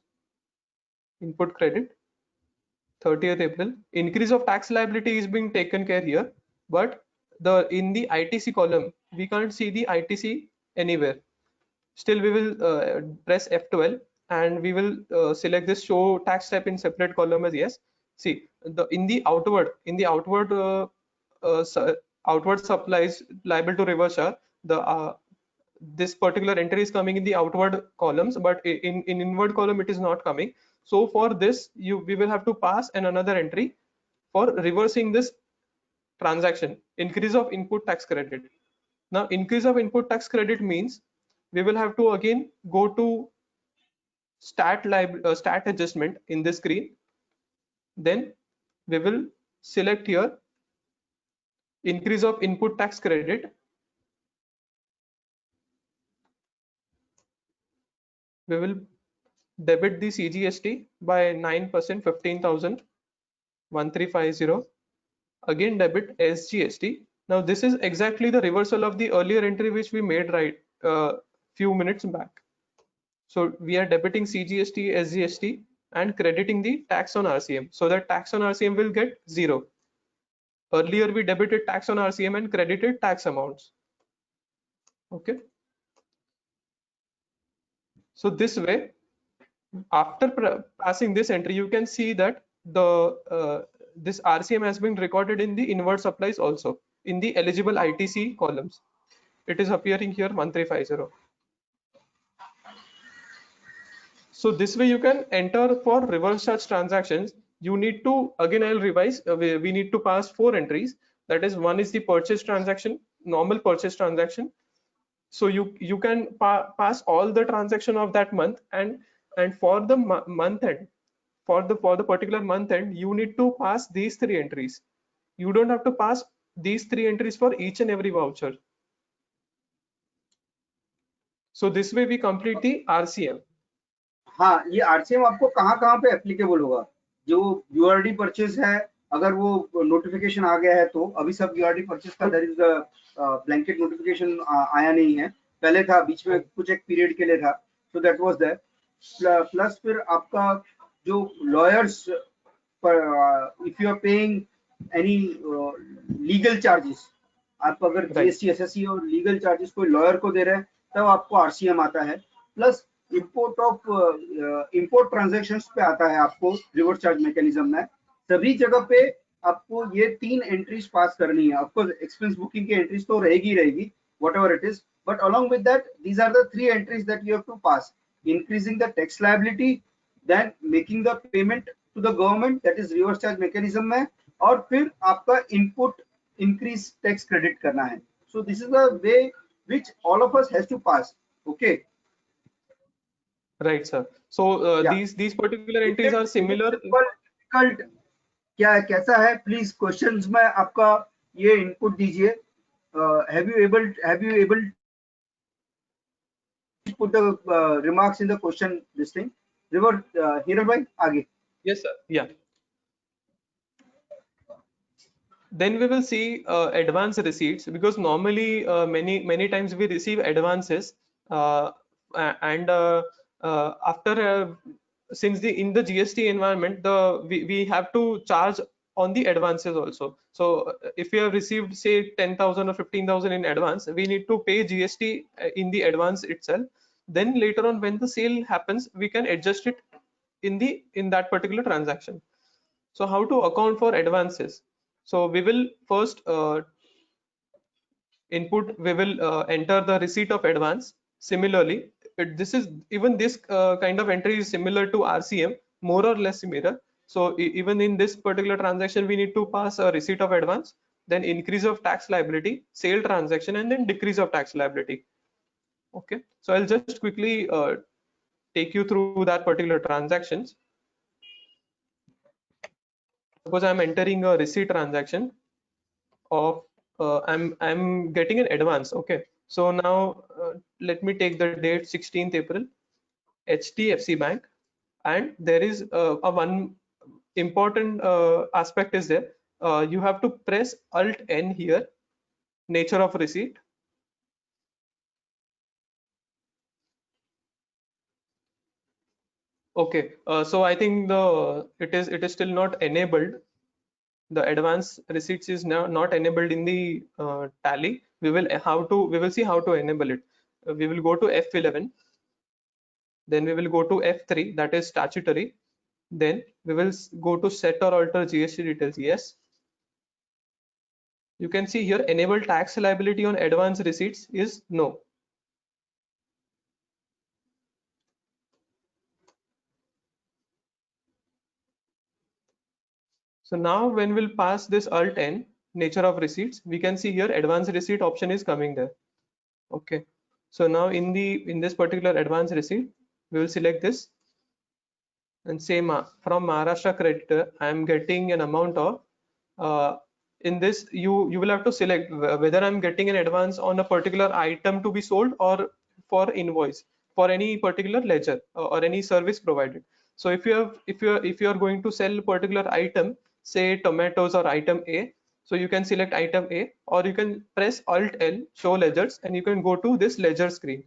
Speaker 4: input credit, 30th April. Increase of tax liability is being taken care here, but in the ITC column, we can't see the ITC anywhere. Still, we will press F12 and we will select this show tax type in separate column as yes. See, in the outward supplies liable to reverse charge, this particular entry is coming in the outward columns, but in inward column it is not coming. So for this, we will have to pass another entry for reversing this transaction, increase of input tax credit. Now increase of input tax credit means we will have to again go to stat adjustment in the screen. Then we will select here increase of input tax credit. We will debit the CGST by 9%, 15,1350. Again debit SGST. Now this is exactly the reversal of the earlier entry which we made right few minutes back. So we are debiting CGST, SGST and crediting the tax on RCM. So that tax on RCM will get 0. Earlier we debited tax on RCM and credited tax amounts. Okay. So this way, after passing this entry, you can see that this RCM has been recorded in the inward supplies also in the eligible ITC columns. It is appearing here 1350. So this way you can enter for reverse charge transactions. You need to, again I'll revise, we need to pass 4 entries. That is, one is the purchase transaction, normal purchase transaction. So you can pass all the transaction of that month, and for the month end, for the particular month end, you need to pass these 3 entries. You don't have to pass these 3 entries for each and every voucher. So this way we complete the RCM.
Speaker 5: हाँ, ये RCM आपको कहाँ पे applicable होगा? जो यूआरडी purchase है, अगर वो नोटिफिकेशन आ गया है तो अभी सब यूआरडी परचेज का देयर इज ब्लैंकेट नोटिफिकेशन आया नहीं है, पहले था, बीच में कुछ एक पीरियड के लिए था, so that was there. Plus फिर आपका जो लॉयर्स पर if you are paying any legal charges, आप अगर जीएसटी एसएससी और लीगल चार्जेस कोई लॉयर को दे रहे हैं तब आपको आरसीएम आता है। प्लस इंपोर्ट ट्रांजैक्शंस पे आता है आपको रिवर्स चार्ज मैकेनिज्म में। सभी जगह पे आपको ये 3 एंट्रीज पास करनी है। ऑफकोर्स एक्सपेंस बुकिंग की एंट्रीज तो रहेगी whatever it is, but along with that these are the 3 entries that you have to pass: increasing the tax liability, then making the payment to the government, that is reverse charge mechanism में, और फिर आपका input increase tax credit करना है। So this is the way which all of us has to pass. Okay.
Speaker 4: Right, sir. So these particular entries are similar.
Speaker 5: Difficult क्या कैसा है? Please questions में आपका ये input दीजिए। Have you able to put the remarks in the question this thing? River Hiral bhai, आगे।
Speaker 4: Yes, sir. Yeah. Then we will see advance receipts, because normally many times we receive advances and after since in the GST environment, we have to charge on the advances also. So if you have received say 10,000 or 15,000 in advance, we need to pay GST in the advance itself. Then later on, when the sale happens, we can adjust it in that particular transaction. So how to account for advances? So we will first enter the receipt of advance. Similarly, this kind of entry is similar to RCM, more or less similar. So even in this particular transaction, we need to pass a receipt of advance, then increase of tax liability, sale transaction, and then decrease of tax liability. Okay, so I'll just quickly take you through that particular transactions. Suppose I'm entering a receipt transaction of I'm getting an advance. Okay, so now let me take the date 16th April, HDFC Bank, and there is a one important aspect is there. You have to press Alt N here nature of receipt. Okay, so I think it is still not enabled. The advance receipts is now not enabled in the tally. We will see how to enable it. We will go to F11, then we will go to F3, that is statutory. Then we will go to set or alter GST details. Yes. You can see here enable tax liability on advance receipts is no. So now when we'll pass this Alt N, nature of receipts, we can see here advance receipt option is coming there. Okay. So now in this particular advance receipt, we will select this and say from Maharashtra creditor, I am getting an amount of in this you will have to select whether I'm getting an advance on a particular item to be sold or for invoice for any particular ledger or any service provided. So if you are going to sell a particular item, say tomatoes or item A, so you can select item A, or you can press Alt L, show ledgers, and you can go to this ledger screen.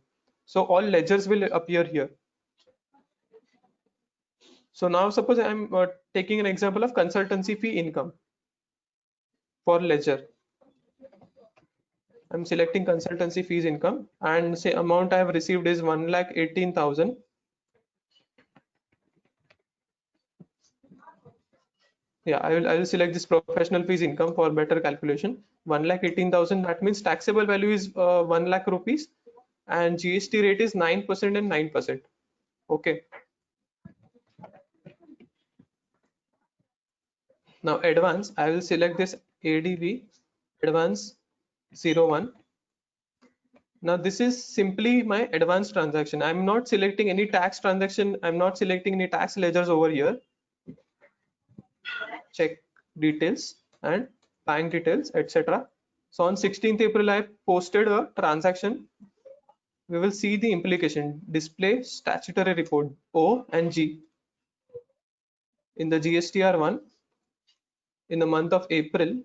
Speaker 4: So all ledgers will appear here. So now suppose I'm taking an example of consultancy fee income for ledger. I'm selecting consultancy fees income and say amount I have received is 1,18,000. Yeah, I will select this professional fees income for better calculation. 1,18,000, that means taxable value is 1 lakh rupees and GST rate is 9% and 9%. Okay. Now advance, I will select this ADV advance 01. Now this is simply my advance transaction. I'm not selecting any tax transaction. I'm not selecting any tax ledgers over here. Check details and bank details, etc. So on 16th April, I posted a transaction. We will see the implication. Display statutory report O and G. In the GSTR1, in the month of April,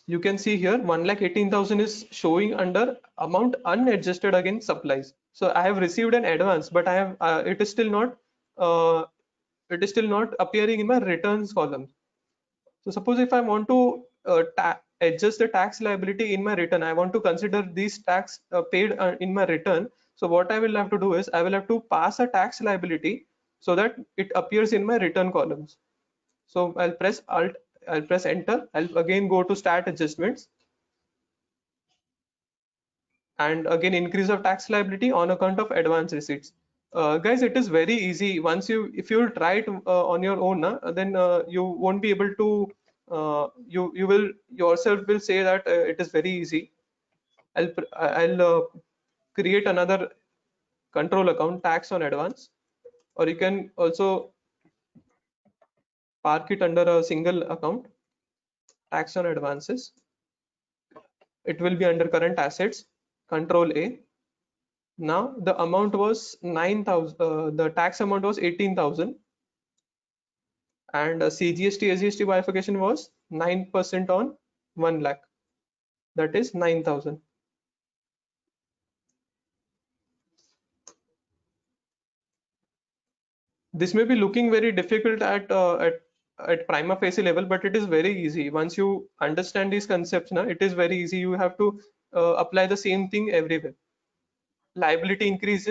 Speaker 4: you can see here 1,18,000 is showing under amount unadjusted against supplies. So I have received an advance, but I have it is still not appearing in my returns column. So suppose if I want to adjust the tax liability in my return, I want to consider these tax paid in my return. So what I will have to do is I will have to pass a tax liability so that it appears in my return columns. So I'll press Alt, I'll press Enter. I'll again go to Stat Adjustments, and again increase of tax liability on account of advance receipts. Guys, it is very easy. Once if you try it on your own, then you won't be able to. You will yourself will say that it is very easy. I'll create another control account, tax on advance, or you can also park it under a single account, tax on advances. It will be under current assets, Control A. Now the amount was 9,000. The tax amount was 18,000, and CGST SGST bifurcation was 9% on 1 lakh. That is 9,000. This may be looking very difficult at prima facie level, but it is very easy. Once you understand these concepts, now it is very easy. You have to apply the same thing everywhere. Liability increase,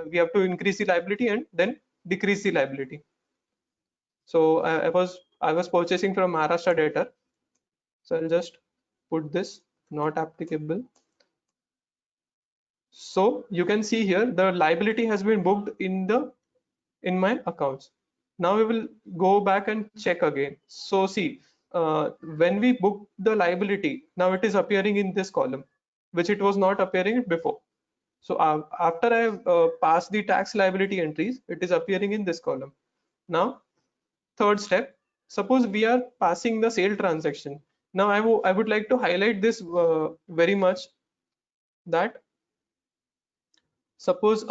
Speaker 4: we have to increase the liability and then decrease the liability. So I was purchasing from Maharashtra debtor. So I'll just put this not applicable. So you can see here the liability has been booked in my accounts. Now we will go back and check again. So see, when we book the liability, now it is appearing in this column, which it was not appearing before. So after I have passed the tax liability entries, it is appearing in this column. Now, third step, suppose we are passing the sale transaction. Now I would like to highlight this very much, that suppose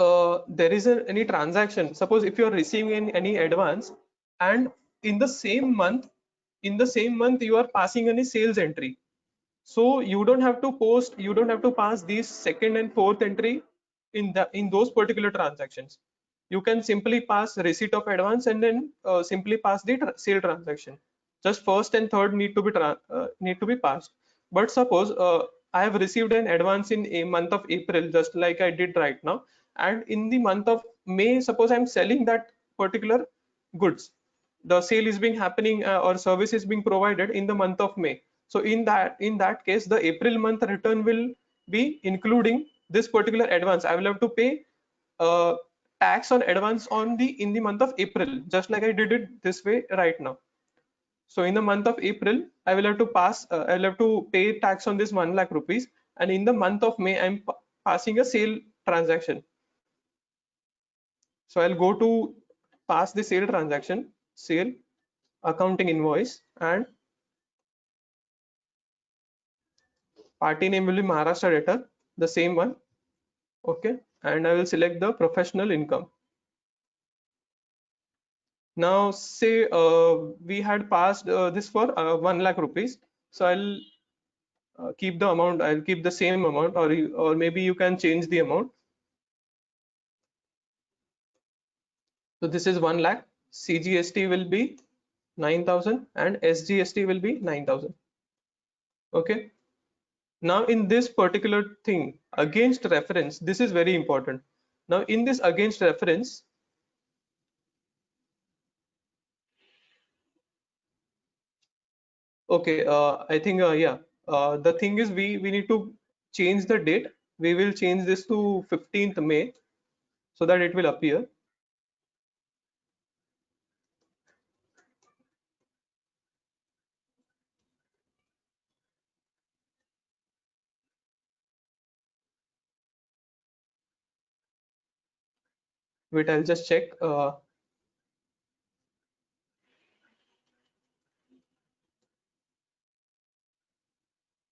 Speaker 4: there is any transaction. Suppose if you are receiving any advance and in the same month, you are passing any sales entry. So you don't have to pass these second and fourth entry in those particular transactions. You can simply pass receipt of advance and then simply pass the sale transaction. Just first and third need to be passed. But suppose I have received an advance in a month of April, just like I did right now, and in the month of May, suppose I'm selling that particular goods. The sale is being happening or service is being provided in the month of May. So in that case, the April month return will be including this particular advance. I will have to pay uh, tax on advance in the month of April, just like I did it this way right now. So in the month of April, I will have to pay tax on this 1 lakh rupees, and in the month of May, I'm passing a sale transaction. So I'll go to pass the sale transaction, sale accounting invoice, and party name will be Maharashtra debtor, the same one. Okay, and I will select the professional income. Now say we had passed this for 1 lakh rupees. So I'll keep the amount. I'll keep the same amount, or maybe you can change the amount. So this is 1 lakh. CGST will be 9,000 and SGST will be 9,000. Okay. Now in this particular thing, against reference, this is very important. Now in this against reference, okay, I think yeah. The thing is we need to change the date. We will change this to 15th May so that it will appear. Wait, I'll just check.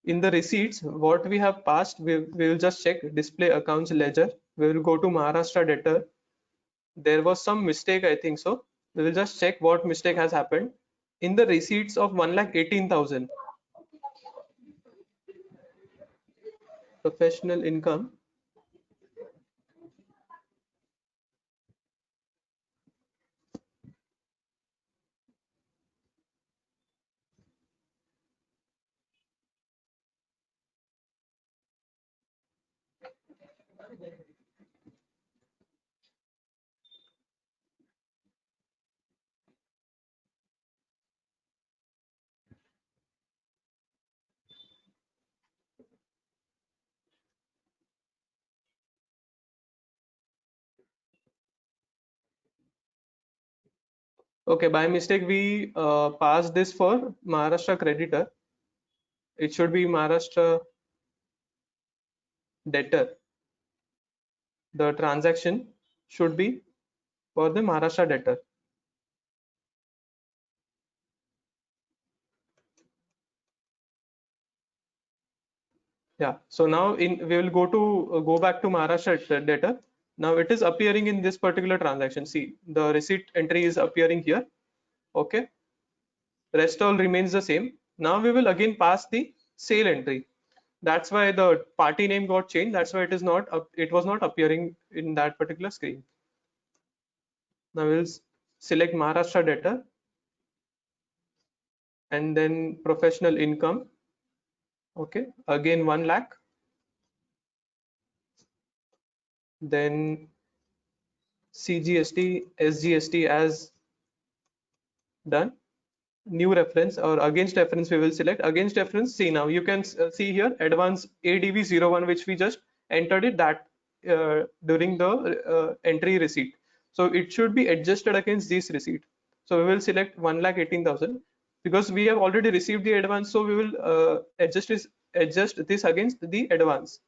Speaker 4: In the receipts, what we have passed, we will just check display accounts ledger. We will go to Maharashtra debtor. There was some mistake, I think so. We will just check what mistake has happened. In the receipts of 1,18,000, professional income, okay, by mistake we passed this for Maharashtra creditor. It should be Maharashtra debtor. The transaction should be for the Maharashtra debtor. Yeah, so now we will go back to Maharashtra debtor. Now it is appearing in this particular transaction. See, the receipt entry is appearing here. Okay, rest all remains the same. Now we will again pass the sale entry. That's why the party name got changed. That's why it was not appearing in that particular screen. Now we'll select Maharashtra debtor and then professional income. Okay, again 1 lakh. Then CGST, SGST as done. New reference or against reference we will select. Against reference, see, now you can see here advance ADV01, which we just entered it that during the entry receipt. So it should be adjusted against this receipt. So we will select 1,18,000 because we have already received the advance. So we will adjust this against the advance.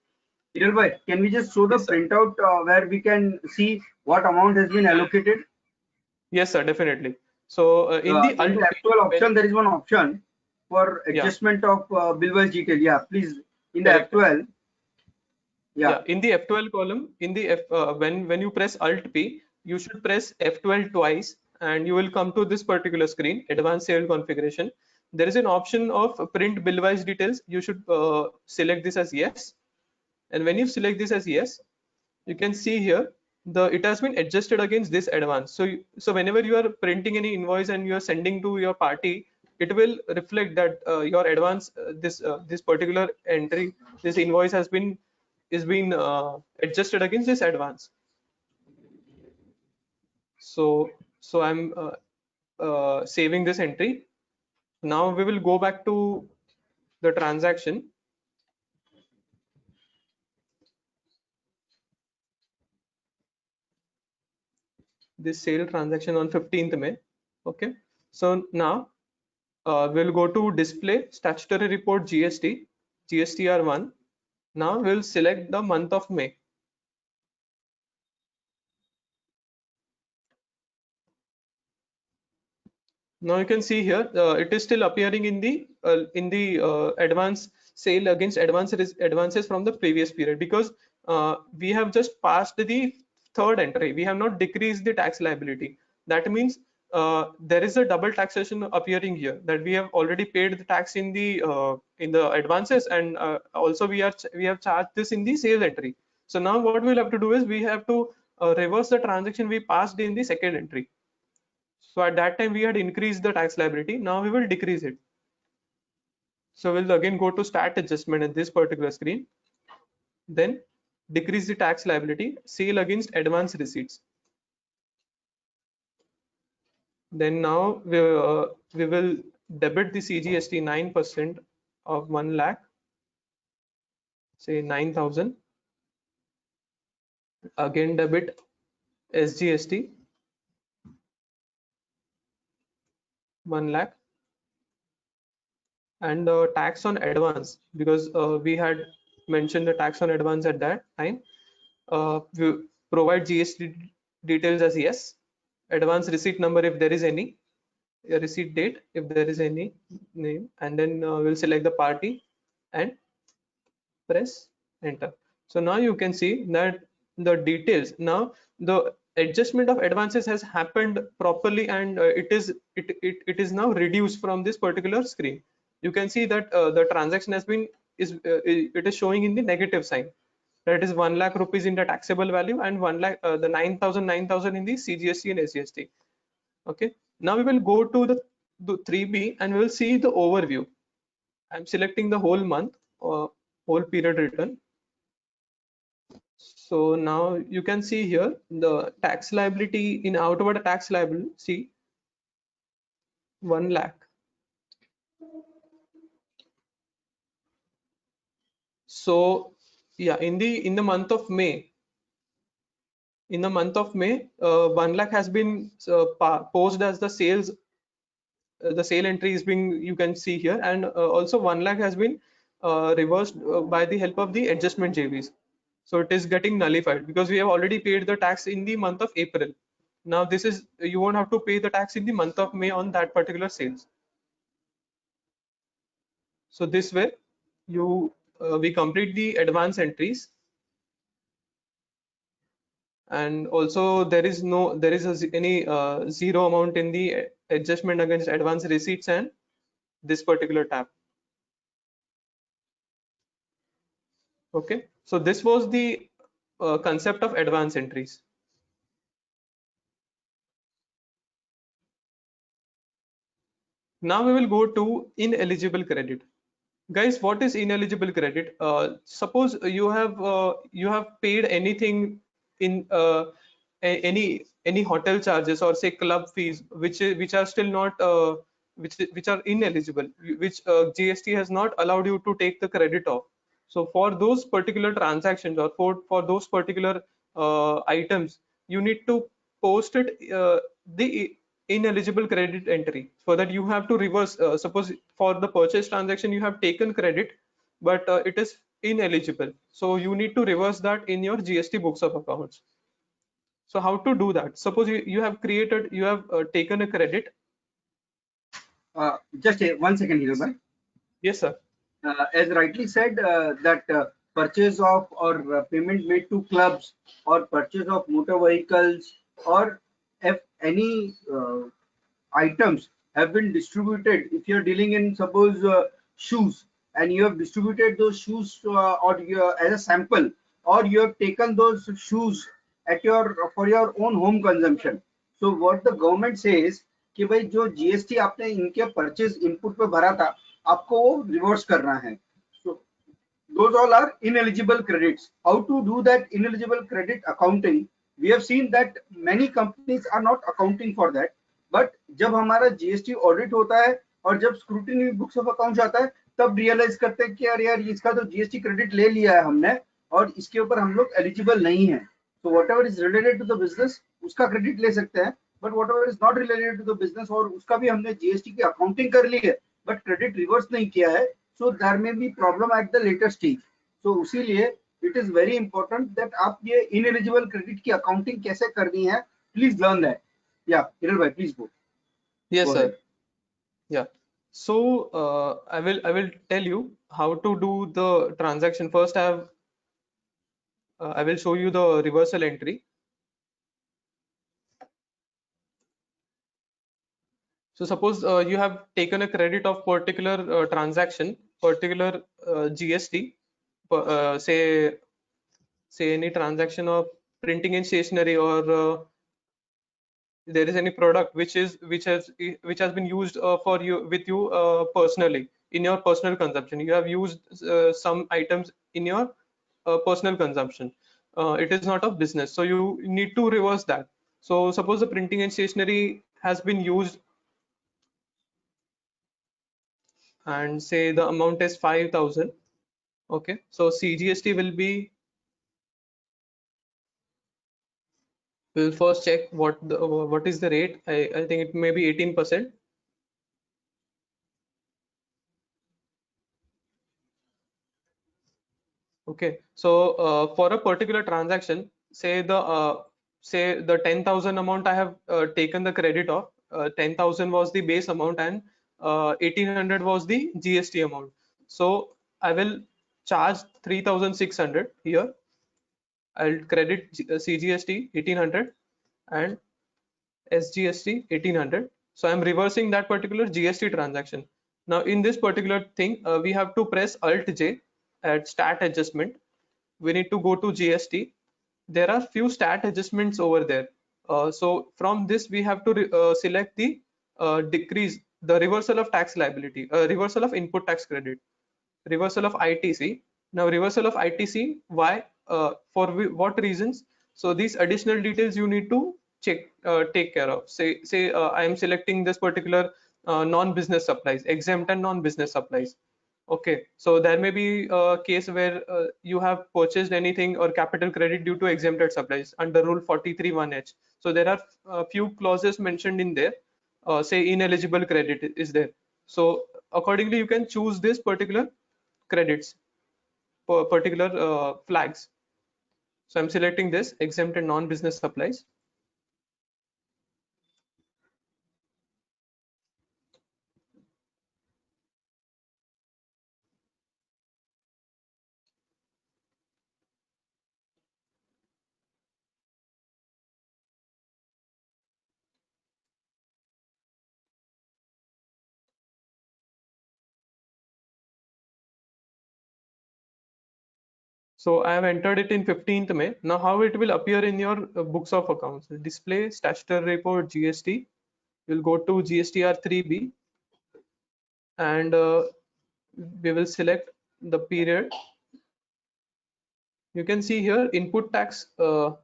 Speaker 5: Hiral bhai, can we just show the
Speaker 4: Yes, sir.
Speaker 5: printout where we can see what amount has been allocated?
Speaker 4: Yes, sir, definitely. So in the
Speaker 5: In the actual option, there is one option for
Speaker 4: yeah,
Speaker 5: adjustment of bill-wise detail. Yeah, please. In the
Speaker 4: correct.
Speaker 5: F12,
Speaker 4: Yeah, in the F12 column, in the when you press Alt P, you should press F12 twice, and you will come to this particular screen, advanced sale configuration. There is an option of print bill-wise details. You should select this as yes. And when you select this as yes, you can see here it has been adjusted against this advance. So whenever you are printing any invoice and you are sending to your party, it will reflect that your advance, this particular entry, this invoice has been adjusted against this advance. So I'm saving this entry. Now we will go back to the transaction. This sale transaction on 15th May. Okay, so now we'll go to display statutory report GST, GSTR1. Now we'll select the month of May. Now you can see here it is still appearing in the advance sale against advances from the previous period, because we have just passed the third entry. We have not decreased the tax liability. That means there is a double taxation appearing here, that we have already paid the tax in the advances, and also we have charged this in the sales entry. So now what we'll have to do is we have to reverse the transaction we passed in the second entry. So at that time we had increased the tax liability. Now we will decrease it. So we'll again go to stat adjustment in this particular screen. Then decrease the tax liability, sale against advance receipts. Then now we will debit the CGST 9% of 1 lakh, say 9,000. Again debit SGST 1 lakh, and tax on advance, because we had mentioned the tax on advance at that time. We provide GST details as yes, advance receipt number if there is any, a receipt date if there is any name, and then we'll select the party and press enter. So now you can see that the details, now the adjustment of advances has happened properly, and it is now reduced from this particular screen. You can see that the transaction has been it is showing in the negative sign. That is 1 lakh rupees in the taxable value, and 1 lakh the 9,000 in the CGST and SGST. Okay, now we will go to the 3B and we will see the overview. I'm selecting the whole month or whole period return. So now you can see here the tax liability in outward tax liability, see 1 lakh. So yeah, in the month of May, 1 lakh has been posted as the sales. The sale entry is being, you can see here, and also 1 lakh has been reversed by the help of the adjustment JVs. So it is getting nullified because we have already paid the tax in the month of April. Now this is, you won't have to pay the tax in the month of May on that particular sales. So this way we complete the advance entries, and also there is any zero amount in the adjustment against advance receipts and this particular tab. Okay, so this was the concept of advance entries. Now we will go to ineligible credit. Guys, what is ineligible credit? Suppose you have paid anything in any hotel charges or say club fees which are still not which are ineligible, which GST has not allowed you to take the credit of. So for those particular transactions or for those particular items, you need to post it the ineligible credit entry, so that you have to reverse. Suppose for the purchase transaction you have taken credit, but it is ineligible, so you need to reverse that in your GST books of accounts. So how to do that? Suppose you have taken a credit.
Speaker 5: Just 1 second, Hiral.
Speaker 4: Yes, sir.
Speaker 5: As rightly said, that purchase of or payment made to clubs or purchase of motor vehicles or if any items have been distributed, if you're dealing in suppose shoes, and you have distributed those shoes or as a sample, or you have taken those shoes at your for your own home consumption. So what the government says कि भाई जो GST आपने इनके purchase input पे भरा था आपको वो रिवर्स करना है. So those all are ineligible credits. How to do that ineligible credit accounting? We have seen that many companies are not accounting for that. But जब हमारा जीएसटी ऑडिट होता है और जब स्क्रूटिनी बुक्स ऑफ अकाउंट्स आता है तब realise करते हैं कि यार इसका तो जीएसटी क्रेडिट ले लिया है हमने और इसके ऊपर हम लोग एलिजिबल नहीं है. So whatever is related to the business उसका क्रेडिट ले सकते हैं, but whatever is not related to the business और उसका भी हमने जीएसटी की अकाउंटिंग कर ली है बट क्रेडिट रिवर्स नहीं किया है, so there may be problem at the later stage. So उसीलिए it is very important that आप ये ineligible credit की accounting कैसे करनी है, please learn that. Yeah, Hiral bhai, please go.
Speaker 4: Yes,
Speaker 5: Go
Speaker 4: sir.
Speaker 5: ahead.
Speaker 4: Yeah. So I will tell you how to do the transaction. First, I will show you the reversal entry. So suppose you have taken a credit of particular transaction, particular GST, say any transaction of printing and stationery, or there is any product which has been used for you with you personally in your personal consumption. You have used some items in your personal consumption. It is not of business, so you need to reverse that. So suppose the printing and stationery has been used and say the amount is 5,000. Okay, so CGST will be, we'll first check what is the rate. I think it may be 18%. Okay, so for a particular transaction, say the 10,000 amount I have taken the credit of, 10,000 was the base amount and 1,800 was the GST amount. So I will charge 3,600 here. I'll credit CGST 1,800 and SGST 1,800. So I'm reversing that particular GST transaction. Now in this particular thing, we have to press Alt J at stat adjustment. We need to go to GST. There are few stat adjustments over there. So from this we have to select the the reversal of tax liability, reversal of input tax credit, reversal of ITC. Now reversal of ITC, why, for what reasons? So these additional details you need to take care of. Say I am selecting this particular non-business supplies, exempt and non-business supplies. Okay, so there may be a case where you have purchased anything or capital credit due to exempted supplies under Rule 43(1)(h). So there are a few clauses mentioned in there. Say ineligible credit is there. So accordingly, you can choose this particular credits for particular flags. So I'm selecting this exempt and non-business supplies. So I have entered it in 15th May. Now how it will appear in your books of accounts? Display statutory report GST. You'll go to GSTR 3B and we will select the period. You can see here input tax, the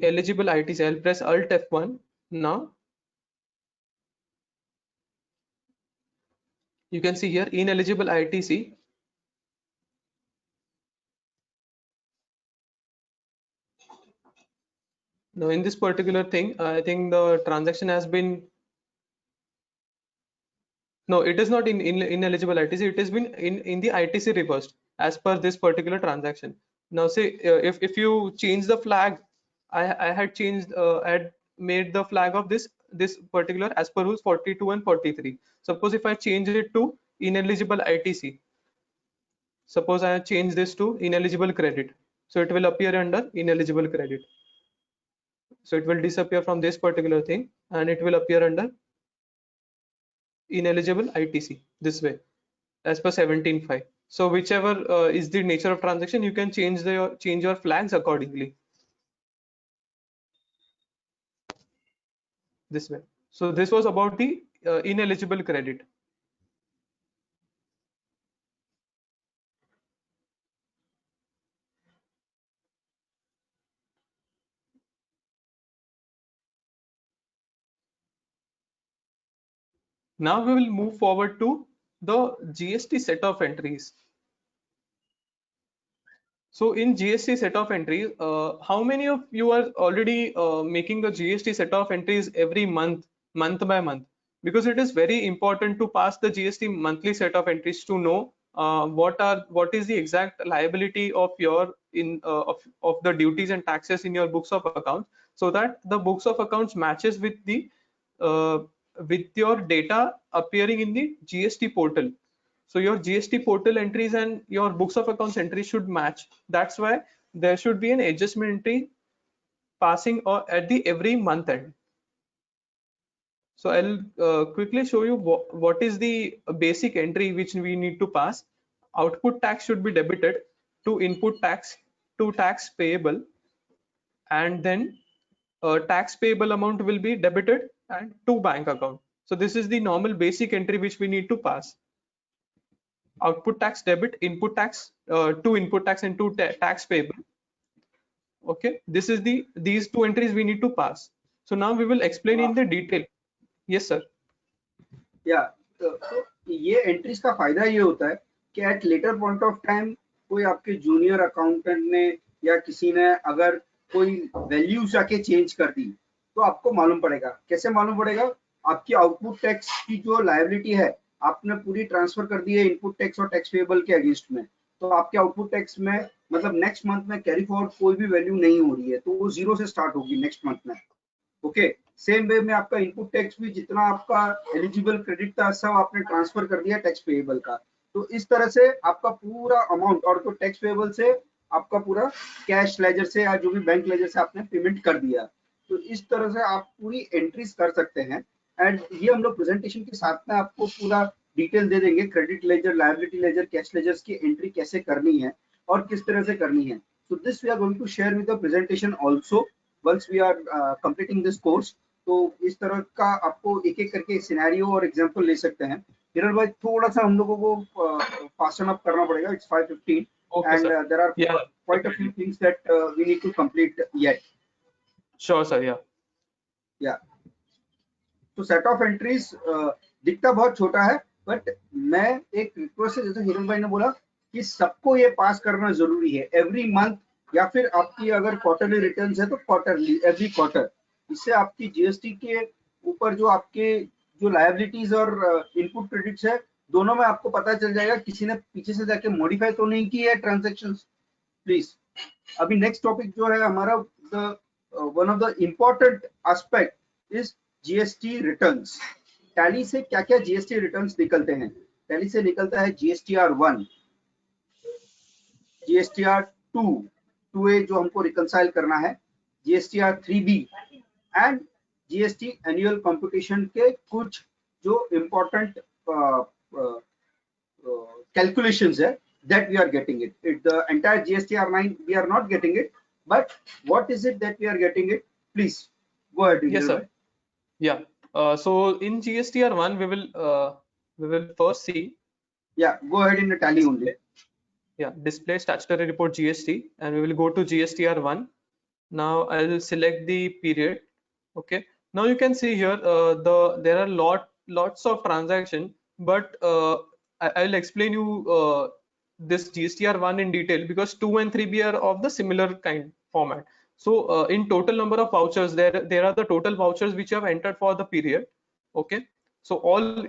Speaker 4: eligible ITC. I'll press Alt F1 now. You can see here ineligible ITC. Now in this particular thing, I think the transaction has been, no, it is not in ineligible ITC. It has been in the ITC reversed as per this particular transaction. Now say if you change the flag, I had changed, I had made the flag of this particular as per rules 42 and 43. Suppose if I change it to ineligible ITC, suppose I change this to ineligible credit, so it will appear under ineligible credit. So it will disappear from this particular thing and it will appear under ineligible ITC this way as per 17.5. So whichever is the nature of transaction, you can change your flags accordingly this way. So this was about the ineligible credit. Now we will move forward to the GST set of entries. So in GST set of entries, how many of you are already making the GST set of entries every month, month by month? Because it is very important to pass the GST monthly set of entries to know what is the exact liability of your of the duties and taxes in your books of accounts, so that the books of accounts matches uh, with your data appearing in the GST portal. So your GST portal entries and your books of accounts entries should match. That's why there should be an adjustment entry passing or at the every month end. So I'll quickly show you what is the basic entry which we need to pass. Output tax should be debited to input tax to tax payable, and then tax payable amount will be debited and to bank account. So this is the normal basic entry which we need to pass. Output tax debit, input tax to input tax and to tax payable. Okay, this is these two entries we need to pass. So now we will explain in the detail. Yes sir.
Speaker 5: या तो ये entries का फायदा ये होता है कि at later point of time कोई आपके जूनियर अकाउंटेंट ने या किसी ने अगर कोई वैल्यूज आके चेंज कर दी तो आपको मालूम पड़ेगा। कैसे मालूम पड़ेगा? आपकी आउटपुट टैक्स की जो लायबिलिटी है आपने पूरी ट्रांसफर कर दी है इनपुट टैक्स और टैक्स पेबल के अगेंस्ट में, तो आपके आउटपुट टैक्स में मतलब नेक्स्ट मंथ में कैरी फॉरवर्ड कोई भी वैल्यू नहीं हो रही है, तो वो जीरो से स्टार्ट होगी नेक्स्ट मंथ में। ओके, सेम वे में आपका इनपुट टैक्स भी जितना आपका एलिजिबल क्रेडिट था सब आपने ट्रांसफर कर दिया टैक्स पेएबल का, तो इस तरह से आपका पूरा अमाउंट और तो टैक्स पेएबल से आपका पूरा कैश लेजर से या जो भी बैंक लेजर से आपने पेमेंट कर दिया। तो इस तरह से आप पूरी एंट्रीज कर सकते हैं एंड ये हम लोग प्रेजेंटेशन के साथ में आपको पूरा डिटेल दे देंगे, credit ledger, liability ledger, cash ledgers की एंट्री कैसे करनी है और किस तरह से करनी है। So this we are going to share with the presentation also once we are completing this course. तो इस तरह का आपको एक एक करके सिनेरियो और एग्जांपल ले सकते हैं। हिरल भाई थोड़ा सा हम लोगों को फास्टन अप करना पड़ेगा, it's 5:15 and there are quite a few things that we need to complete yet.
Speaker 4: Sure sir,
Speaker 5: yeah. तो सेट ऑफ एंट्रीज दिखता बहुत छोटा है, बट मैं एक रिक्वेस्ट है जैसे हिरल भाई ने बोला कि सबको ये पास करना जरूरी है एवरी मंथ, या फिर आपकी अगर क्वार्टरली रिटर्न्स है तो क्वार्टरली, एवरी क्वार्टर। इससे आपकी जीएसटी के ऊपर जो आपके जो लायबिलिटीज और इनपुट क्रेडिट्स है दोनों में आपको पता चल जाएगा किसी ने पीछे से जाके मॉडिफाई तो नहीं की है ट्रांजैक्शंस। प्लीज अभी नेक्स्ट टॉपिक जो है हमारा one of the important aspect is GST returns. Tally से क्या क्या जीएसटी रिटर्न्स निकलते हैं? टैली से निकलता है जीएसटीआर 1, जीएसटीआर 2, 2A जो हमको रिकंसाइल करना है, GSTR 3B and GST annual computation के कुछ जो इम्पोर्टेंट calculations है that we are getting it. The entire GSTR 9 we are not getting it, but what is it that we are getting it? Please go ahead.
Speaker 4: Yes sir. Yeah. So in GSTR 1 we will first see.
Speaker 5: Yeah, go ahead in the tally only.
Speaker 4: Yeah, display statutory report GST, and we will go to GSTR 1. Now I will select the period. Okay. Now you can see here there are lots of transaction, but I will explain you this GSTR 1 in detail because 2 and 3B are of the similar kind format. So in total number of vouchers, there are the total vouchers which you have entered for the period. Okay, so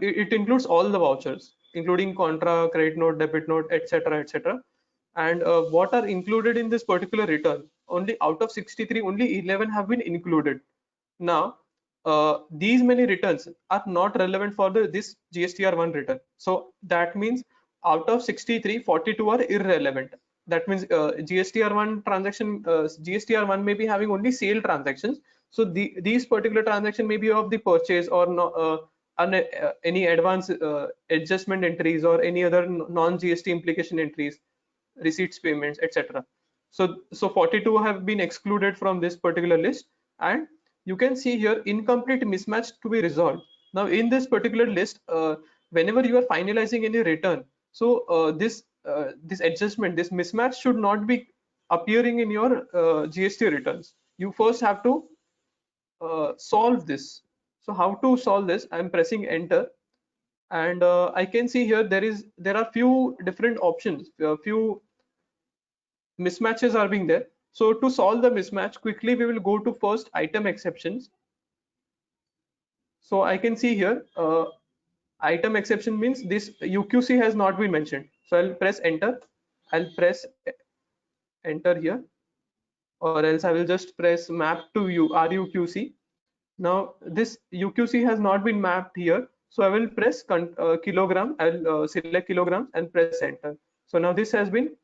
Speaker 4: it includes all the vouchers including contra, credit note, debit note, etc, etc. And what are included in this particular return? Only out of 63, only 11 have been included. Now these many returns are not relevant for this GSTR 1 return. So that means out of 63, 42 are irrelevant. That means GSTR 1 transaction, GSTR 1 may be having only sale transactions. So these particular transaction may be of the purchase or no, any advance adjustment entries or any other non-GST implication entries, receipts, payments, etc. So 42 have been excluded from this particular list, and you can see here incomplete mismatch to be resolved. Now in this particular list, whenever you are finalizing any return, so this adjustment, this mismatch should not be appearing in your GST returns. You first have to solve this. So how to solve this? I'm pressing enter, and I can see here there are few different options, few mismatches are being there. So to solve the mismatch quickly, we will go to first item exceptions. So I can see here item exception means this UQC has not been mentioned. So I'll press enter. I'll press enter here, or else I will just press map to RUQC. Now this UQC has not been mapped here, so I will press kilogram. I'll select kilograms and press enter. So now this has been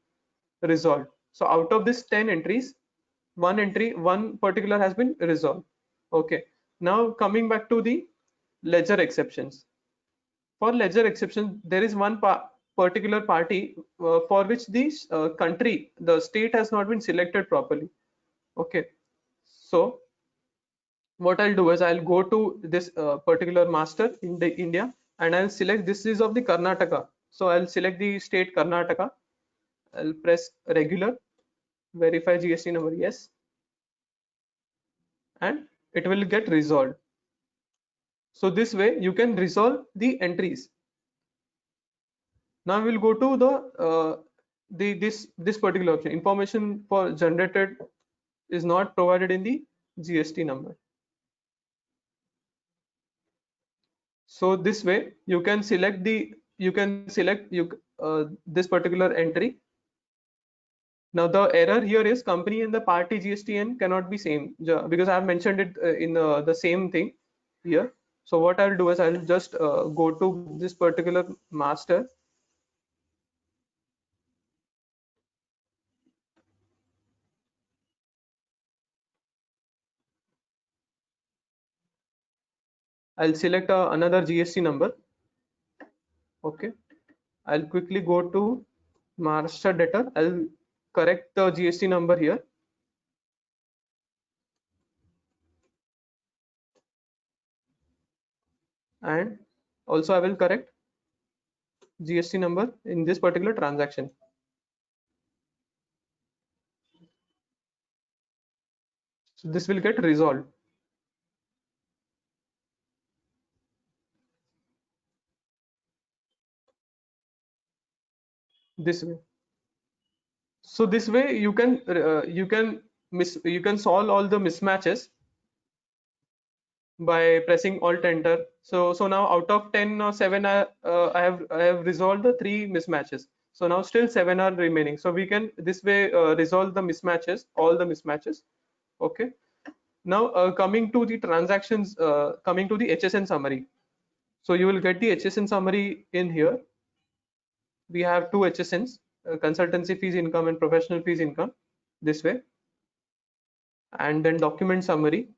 Speaker 4: resolved. So out of this 10 entries, one particular has been resolved. Okay. Now coming back to the ledger exceptions. For ledger exception, there is one particular party for which the country, the state has not been selected properly. Okay. So what I'll do is I'll go to this particular master in the India, and I'll select this is of the Karnataka. So I'll select the state Karnataka. I'll press regular, verify GST number, yes, and it will get resolved. So this way you can resolve the entries. Now we'll go to this particular option. Information for generated is not provided in the GST number. So this way you can select this particular entry. Now the error here is company and the party GSTN cannot be same, because I have mentioned it in the same thing here. So what I'll do is I'll just go to this particular master. I'll select another GST number. Okay. I'll quickly go to master data. I'll correct the GST number here. And also I will correct GST number in this particular transaction. So this will get resolved. This way. So this way you can solve all the mismatches by pressing alt enter. So now out of 10 or 7 I have resolved the 3 mismatches. So now still 7 are remaining. So we can this way resolve the mismatches, all the mismatches. Okay. Now coming to the transactions, coming to the HSN summary. So you will get the HSN summary in here. We have 2 HSNs, consultancy fees income and professional fees income, this way. And then document summary.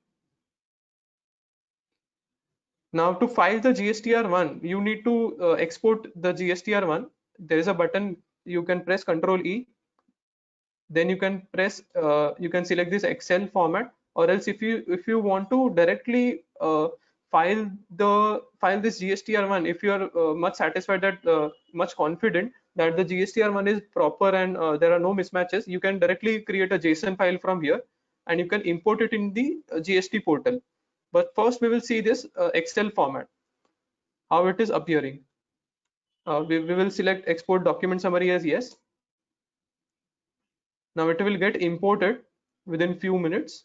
Speaker 4: Now to file the GSTR1, you need to export the GSTR1. There is a button, you can press Ctrl E. Then you can press, you can select this Excel format, or else if you want to directly file this GSTR1, if you are much satisfied that much confident that the GSTR1 is proper and there are no mismatches, you can directly create a JSON file from here and you can import it in the GST portal. But first we will see this Excel format, how it is appearing. We will select export document summary as yes. Now it will get imported within few minutes.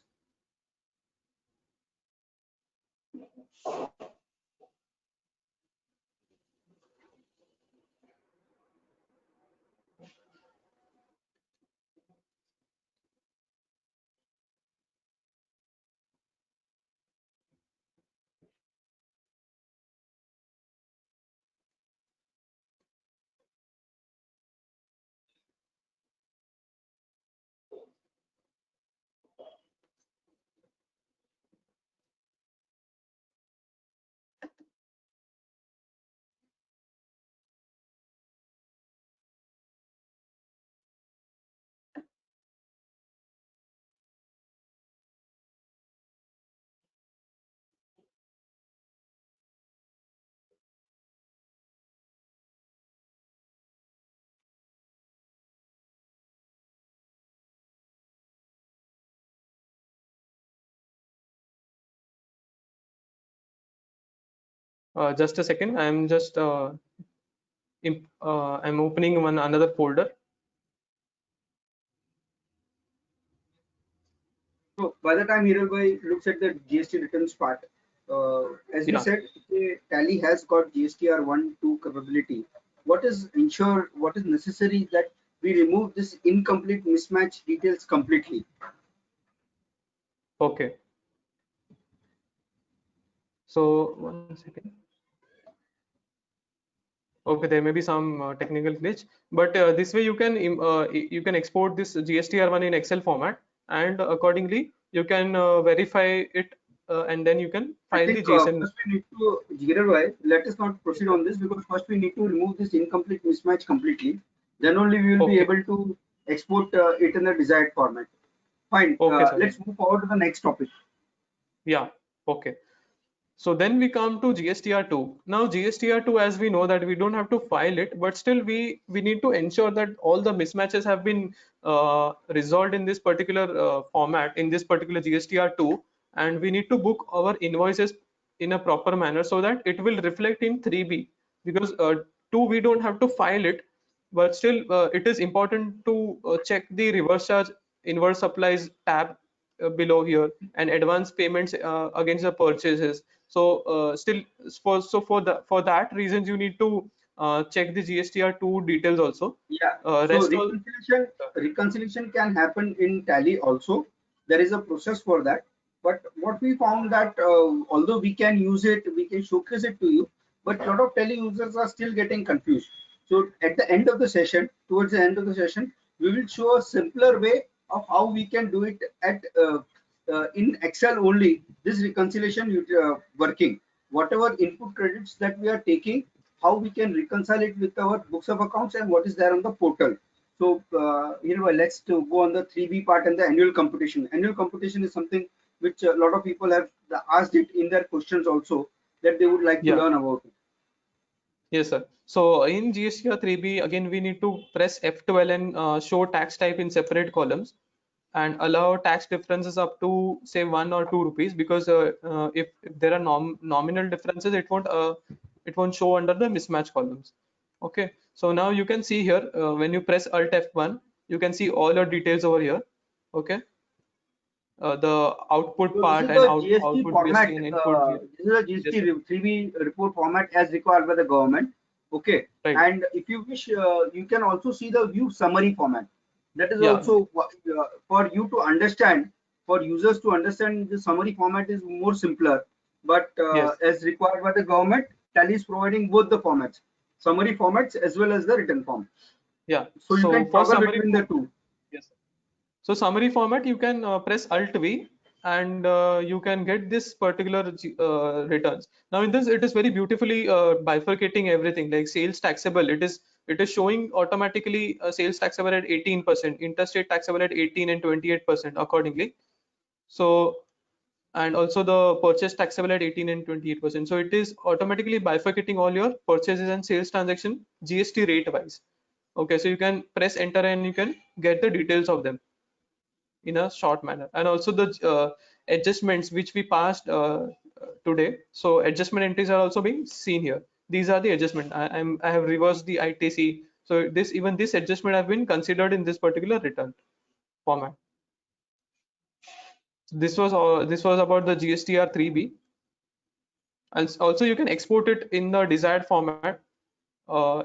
Speaker 4: Just a second. I'm just I'm opening another folder.
Speaker 5: So by the time Hiral looks at the GST returns part, as we
Speaker 4: Yeah.
Speaker 5: said, Tally has got GSTR 1-2 capability. What is necessary that we remove this incomplete mismatch details completely?
Speaker 4: Okay. So 1 second. Okay, there may be some technical glitch, but this way you can export this GSTR1 in Excel format, and accordingly you can verify it, and then you can
Speaker 5: I
Speaker 4: file the
Speaker 5: think
Speaker 4: JSON.
Speaker 5: first we need to, Hiral, let us not proceed on this because first we need to remove this incomplete mismatch completely. Then only we will be
Speaker 4: Okay.
Speaker 5: able to export it in the desired format. Fine.
Speaker 4: Okay, sir.
Speaker 5: Let's move forward to the next topic.
Speaker 4: Yeah. Okay. So then we come to GSTR2. Now GSTR2, as we know that we don't have to file it, but still we need to ensure that all the mismatches have been resolved in this particular format, in this particular GSTR2, and we need to book our invoices in a proper manner so that it will reflect in 3B, because 2 we don't have to file it, but still it is important to check the reverse charge inverse supplies tab below here, and advance payments against the purchases. So still for that reasons you need to check the GSTR2 details also.
Speaker 5: Yeah. So
Speaker 4: Rest all.
Speaker 5: reconciliation can happen in Tally also. There is a process for that. But what we found that although we can use it, we can showcase it to you, but a lot of Tally users are still getting confused. So at the end of the session, towards the end of the session, we will show a simpler way of how we can do it at in Excel only. This reconciliation working. Whatever input credits that we are taking, how we can reconcile it with our books of accounts and what is there on the portal. So let's to go on the 3B part and the annual computation. Annual computation is something which a lot of people have asked it in their questions also, that they would like to
Speaker 4: Yeah.
Speaker 5: learn about it.
Speaker 4: Yes, sir. So in GSTR 3B, again, we need to press F12 and show tax type in separate columns, and allow tax differences up to say 1 or 2 rupees, because if there are nominal differences, it won't show under the mismatch columns. Okay. So now you can see here, when you press Alt F1, you can see all your details over here. Okay. The output
Speaker 5: So this
Speaker 4: part
Speaker 5: is
Speaker 4: and
Speaker 5: the GST
Speaker 4: output
Speaker 5: format.
Speaker 4: GST and input GST.
Speaker 5: This is a
Speaker 4: Yes, sir.
Speaker 5: GST 3B report format as required by the government. Okay.
Speaker 4: Right.
Speaker 5: And if you wish, you can also see the view summary format. That is
Speaker 4: Yeah.
Speaker 5: also for you to understand, for users to understand, the summary format is more simpler. But
Speaker 4: Yes.
Speaker 5: as required by the government, Tally is providing both the formats, summary formats as well as the written form.
Speaker 4: Yeah.
Speaker 5: So you
Speaker 4: So
Speaker 5: can
Speaker 4: for
Speaker 5: toggle
Speaker 4: summary
Speaker 5: between the
Speaker 4: format,
Speaker 5: two.
Speaker 4: yes, sir. So summary format, you can press Alt V, and you can get this particular returns. Now in this, it is very beautifully bifurcating everything, like sales taxable. It is showing automatically sales taxable at 18%, interstate taxable at 18 and 28% accordingly. So, and also the purchase taxable at 18 and 28%. So it is automatically bifurcating all your purchases and sales transaction GST rate wise. Okay, so you can press enter and you can get the details of them in a short manner. And also the adjustments which we passed today. So adjustment entries are also being seen here. These are the adjustment. I have reversed the ITC. So this adjustment have been considered in this particular return format. This was about the GSTR 3B. And also you can export it in the desired format,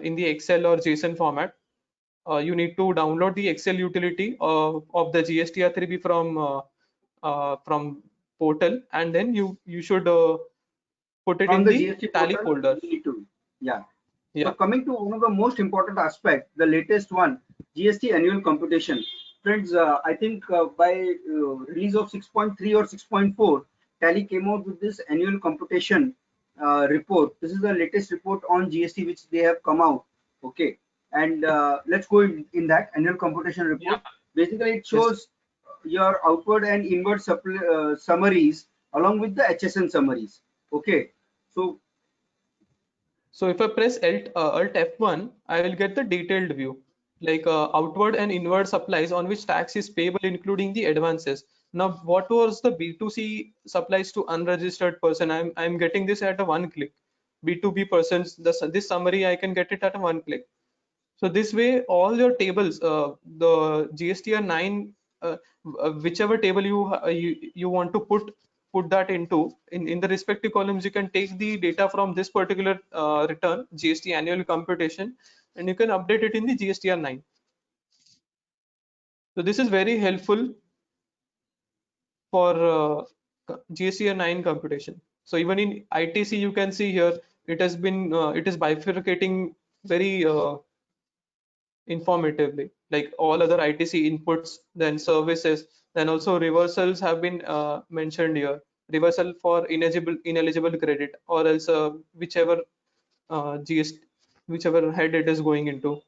Speaker 4: in the Excel or JSON format. You need to download the Excel utility of the GSTR3B from portal, and then you should put it
Speaker 5: From
Speaker 4: in
Speaker 5: the
Speaker 4: the
Speaker 5: GST
Speaker 4: tally
Speaker 5: portal,
Speaker 4: folder.
Speaker 5: you need to, yeah. So
Speaker 4: Yeah.
Speaker 5: coming to one of the most important aspect, the latest one, GST annual computation. Friends, I think by release of 6.3 or 6.4, Tally came out with this annual computation report. This is the latest report on GST which they have come out. Okay, and let's go in that annual computation report.
Speaker 4: Yeah.
Speaker 5: Basically, it
Speaker 4: Yes.
Speaker 5: shows your outward and inward summaries along with the HSN summaries. Okay, so
Speaker 4: So if I press Alt F1, I will get the detailed view, like outward and inward supplies on which tax is payable, including the advances. Now, what was the B2C supplies to unregistered person? I'm getting this at a one click, B2B persons, this summary I can get it at one click. So this way, all your tables, the GSTR 9, whichever table you want to put that into in the respective columns, you can take the data from this particular return, GST annual computation, and you can update it in the GSTR 9. So this is very helpful for GSTR 9 computation. So even in ITC, you can see here it has been it is bifurcating very informatively, like all other ITC inputs, then services, then also reversals have been mentioned here. Reversal for ineligible credit, or else whichever GST, whichever head it is going into.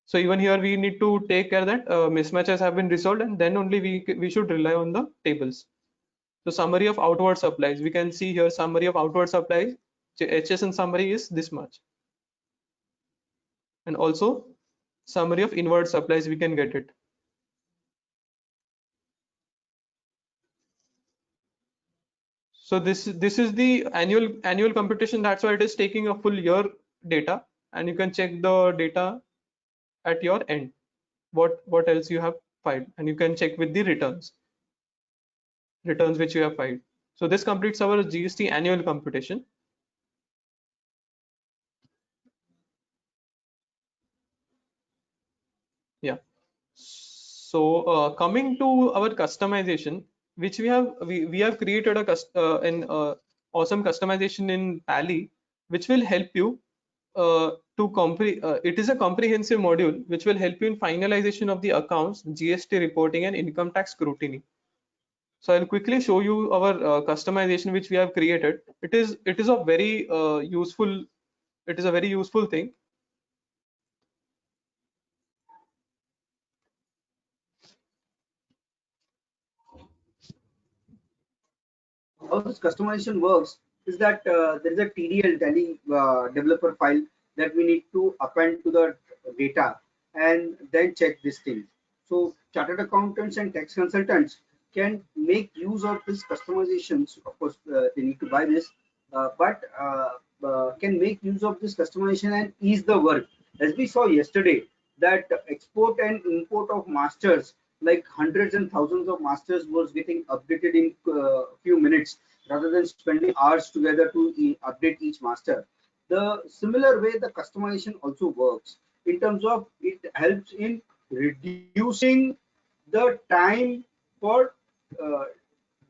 Speaker 4: So even here we need to take care that mismatches have been resolved, and then only we should rely on the tables. So summary of outward supplies, we can see here summary of outward supplies. HSN summary is this much, and also summary of inward supplies we can get it. So this is the annual computation. That's why it is taking a full year data, and you can check the data at your end. What else you have filed, and you can check with the returns which you have filed. So this completes our GST annual computation. Yeah. So coming to our customization, which we have created an awesome customization in Tally, which will help you it is a comprehensive module which will help you in finalization of the accounts, GST reporting, and income tax scrutiny. So I'll quickly show you our customization which we have created. It is a very useful. It is a very useful thing.
Speaker 5: How this customization works is that there is a TDL Tally developer file that we need to append to the data and then check this thing. So chartered accountants and tax consultants can make use of this customizations. Of course, they need to buy this, but can make use of this customization and ease the work. As we saw yesterday, that export and import of masters, like hundreds and thousands of masters, was getting updated in few minutes rather than spending hours together to update each master. The similar way the customization also works in terms of it helps in reducing the time for uh,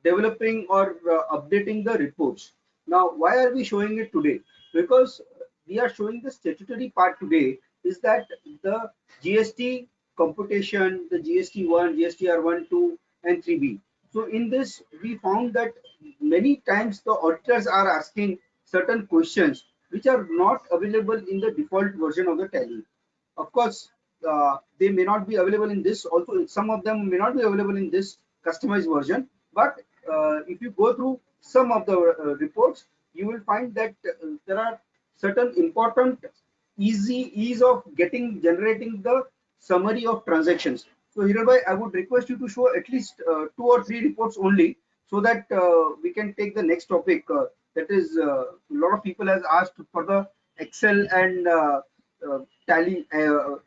Speaker 5: developing or updating the reports. Now, why are we showing it today? Because we are showing the statutory part today is that the GST computation, the GST1, GSTR1, 2, and 3B. So in this, we found that many times the auditors are asking certain questions which are not available in the default version of the Tally. Of course, they may not be available in this. Also, some of them may not be available in this customized version. But if you go through some of the reports, you will find that there are certain important ease of generating the summary of transactions. So hereby, I would request you to show at least 2 or 3 reports only, so that we can take the next topic. That is, a lot of people has asked for the Excel and Tally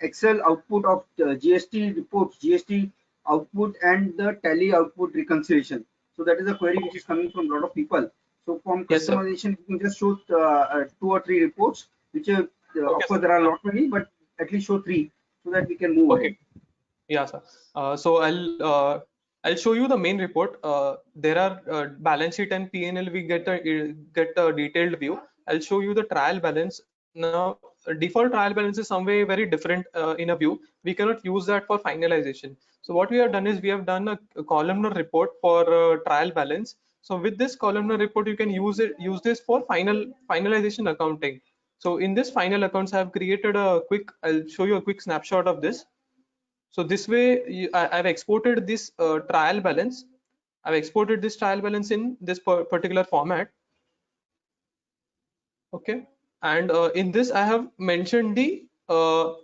Speaker 5: Excel output of GST reports, GST output, and the Tally output reconciliation. So that is a query which is coming from a lot of people. So from
Speaker 4: Yes, sir.
Speaker 5: customization, you can just show 2 or 3 reports, which are, of
Speaker 4: Okay,
Speaker 5: course,
Speaker 4: sir.
Speaker 5: there are not many, but at least show 3 so that we can move ahead.
Speaker 4: Okay. Yeah, sir. So I'll show you the main report. There are balance sheet and P&L. We get a detailed view. I'll show you the trial balance. Now, default trial balance is some way very different in a view. We cannot use that for finalization. So what we have done is we have done a columnar report for trial balance. So with this columnar report, you can use this for finalization accounting. So in this final accounts, I have created I'll show you a quick snapshot of this. So this way, I've exported this trial balance. I've exported this trial balance in this particular format. Okay, and in this, I have mentioned the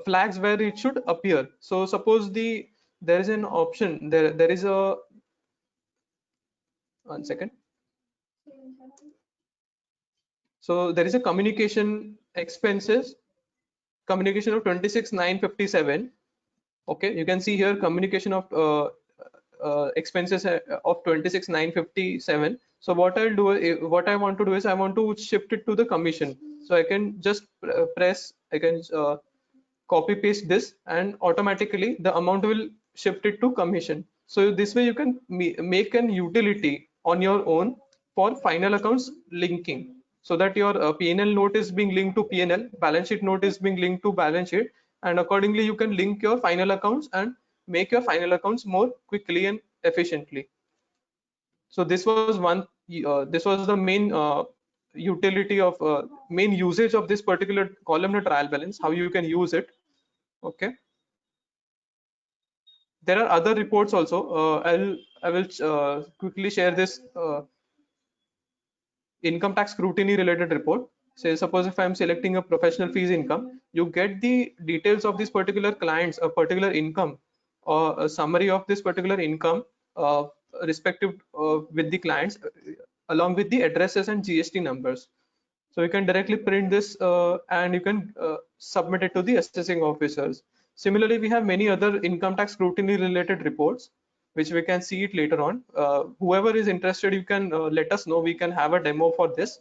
Speaker 4: flags where it should appear. So suppose there is an option there is a 1 second. So there is a communication expenses, communication of 26,957. Okay, you can see here communication of expenses of 26,957. So what I'll do, what I want to do is I want to shift it to the commission. So I can just press, I can copy paste this, and automatically the amount will shift it to commission. So this way you can make an utility on your own for final accounts linking, so that your P&L note is being linked to P&L, balance sheet note is being linked to balance sheet, and accordingly you can link your final accounts and make your final accounts more quickly and efficiently. So this was one, this was the main utility of main usage of this particular columnar trial balance, how you can use it. Okay, there are other reports also. I will quickly share this income tax scrutiny related report. Say suppose if I'm selecting a professional fees income, you get the details of this particular clients, a particular income, or a summary of this particular income respective with the clients, along with the addresses and GST numbers. So you can directly print this and you can submit it to the assessing officers. Similarly, we have many other income tax scrutiny related reports, which we can see it later on. Whoever is interested, you can let us know. We can have a demo for this.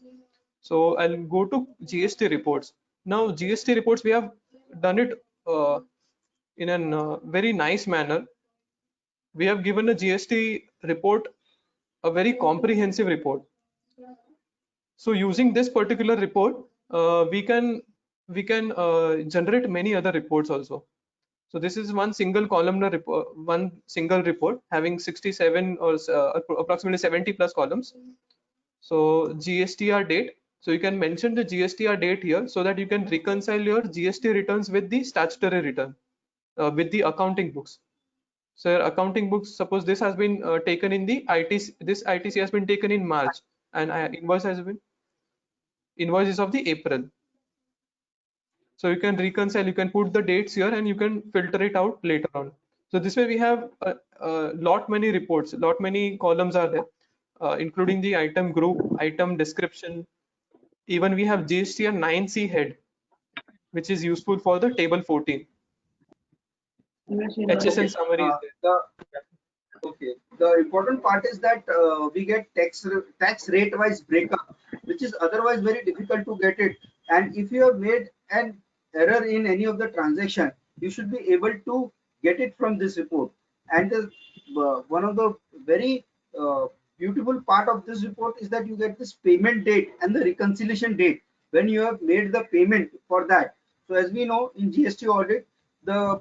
Speaker 4: So I'll go to GST reports. Now GST reports, we have done it in a very nice manner. We have given a GST report, a very comprehensive report. So using this particular report, we can generate many other reports also. So this is one single columnar report, one single report having 67 or approximately 70 plus columns. So GSTR date. So you can mention the GSTR date here so that you can reconcile your GST returns with the statutory return, with the accounting books. So your accounting books, suppose this has been taken in the ITC, this ITC has been taken in March, and invoice has been, invoice is of the April. So you can reconcile, you can put the dates here and you can filter it out later on. So this way we have a lot many reports, lot many columns are there, including the item group, item description. Even we have GSTR 9C head, which is useful for the table 14. HSN
Speaker 5: Okay.
Speaker 4: summary is there.
Speaker 5: Okay. The important part is that we get tax rate wise breakup, which is otherwise very difficult to get it. And if you have made an error in any of the transaction, you should be able to get it from this report. And one of the very beautiful part of this report is that you get this payment date and the reconciliation date when you have made the payment for that. So as we know in GST audit, the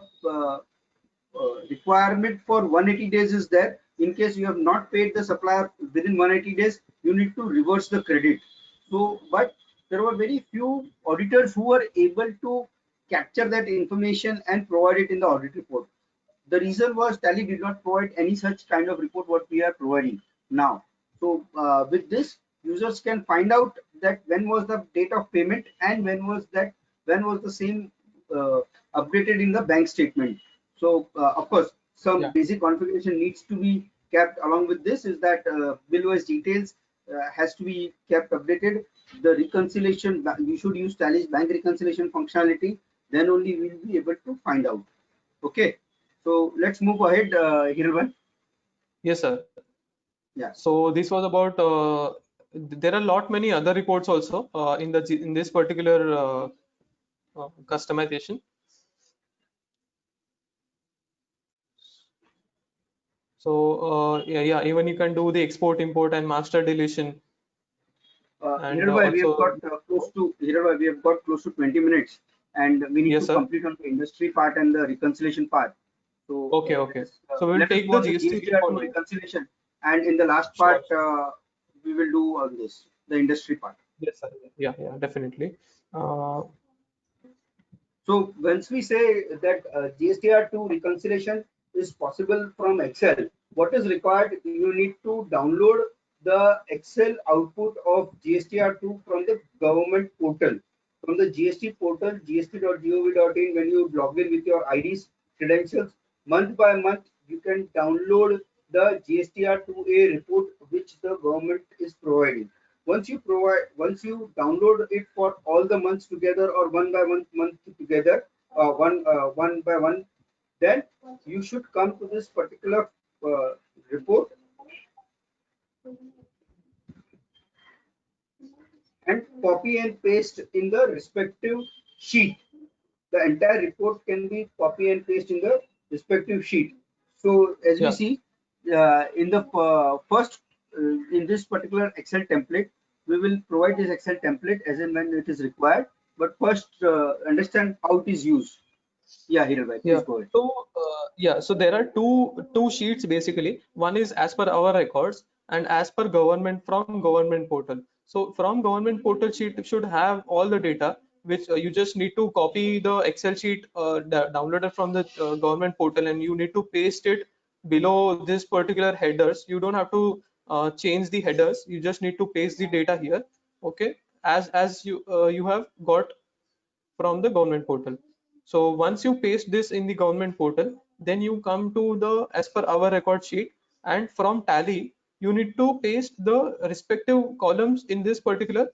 Speaker 5: requirement for 180 days is there. In case you have not paid the supplier within 180 days, you need to reverse the credit. So, but there were very few auditors who were able to capture that information and provide it in the audit report. The reason was Tally did not provide any such kind of report what we are providing now. So with this, users can find out that when was the date of payment and when was the same updated in the bank statement. So of course, some basic configuration needs to be kept along with this, is that bill-wise details has to be kept updated. The reconciliation, we should use Tally's bank reconciliation functionality, then only we will be able to find out. Okay, so let's move ahead, Hirvan.
Speaker 4: Yes, sir.
Speaker 5: Yeah.
Speaker 4: So this was about, there are a lot many other reports also in this particular customization. So yeah, even you can do the export, import, and master deletion. And
Speaker 5: Hirvan, we have got close to 20 minutes, and we need
Speaker 4: yes,
Speaker 5: to
Speaker 4: sir.
Speaker 5: complete on the industry part and the reconciliation part. So
Speaker 4: okay. So we'll take the GST
Speaker 5: report reconciliation, and in the last part we will do on this, the industry part.
Speaker 4: Yes, sir. Yeah, definitely.
Speaker 5: So once we say that GSTR2 reconciliation is possible from Excel, what is required? You need to download the Excel output of GSTR2 from the government portal. From the GST portal, gst.gov.in, when you log in with your IDs, credentials, month by month, you can download the GSTR2A report which the government is providing. once you download it for all the months together or one by one month together, one by one, then you should come to this particular report and copy and paste in the respective sheet. The entire report can be copy and paste in the respective sheet. So as we
Speaker 4: Yeah.
Speaker 5: see in the first in this particular Excel template, we will provide this Excel template as and when it is required. But first, understand how it is used. Yeah, Hiral bhai, please
Speaker 4: Yeah.
Speaker 5: go ahead.
Speaker 4: So so there are two sheets basically. One is as per our records and as per government from government portal. So from government portal sheet should have all the data which you just need to copy the Excel sheet downloaded from the government portal, and you need to paste it below this particular headers. You don't have to change the headers. You just need to paste the data here. Okay, as you have got from the government portal. So once you paste this in the government portal, then you come to the as per our record sheet, and from tally you need to paste the respective columns in this particular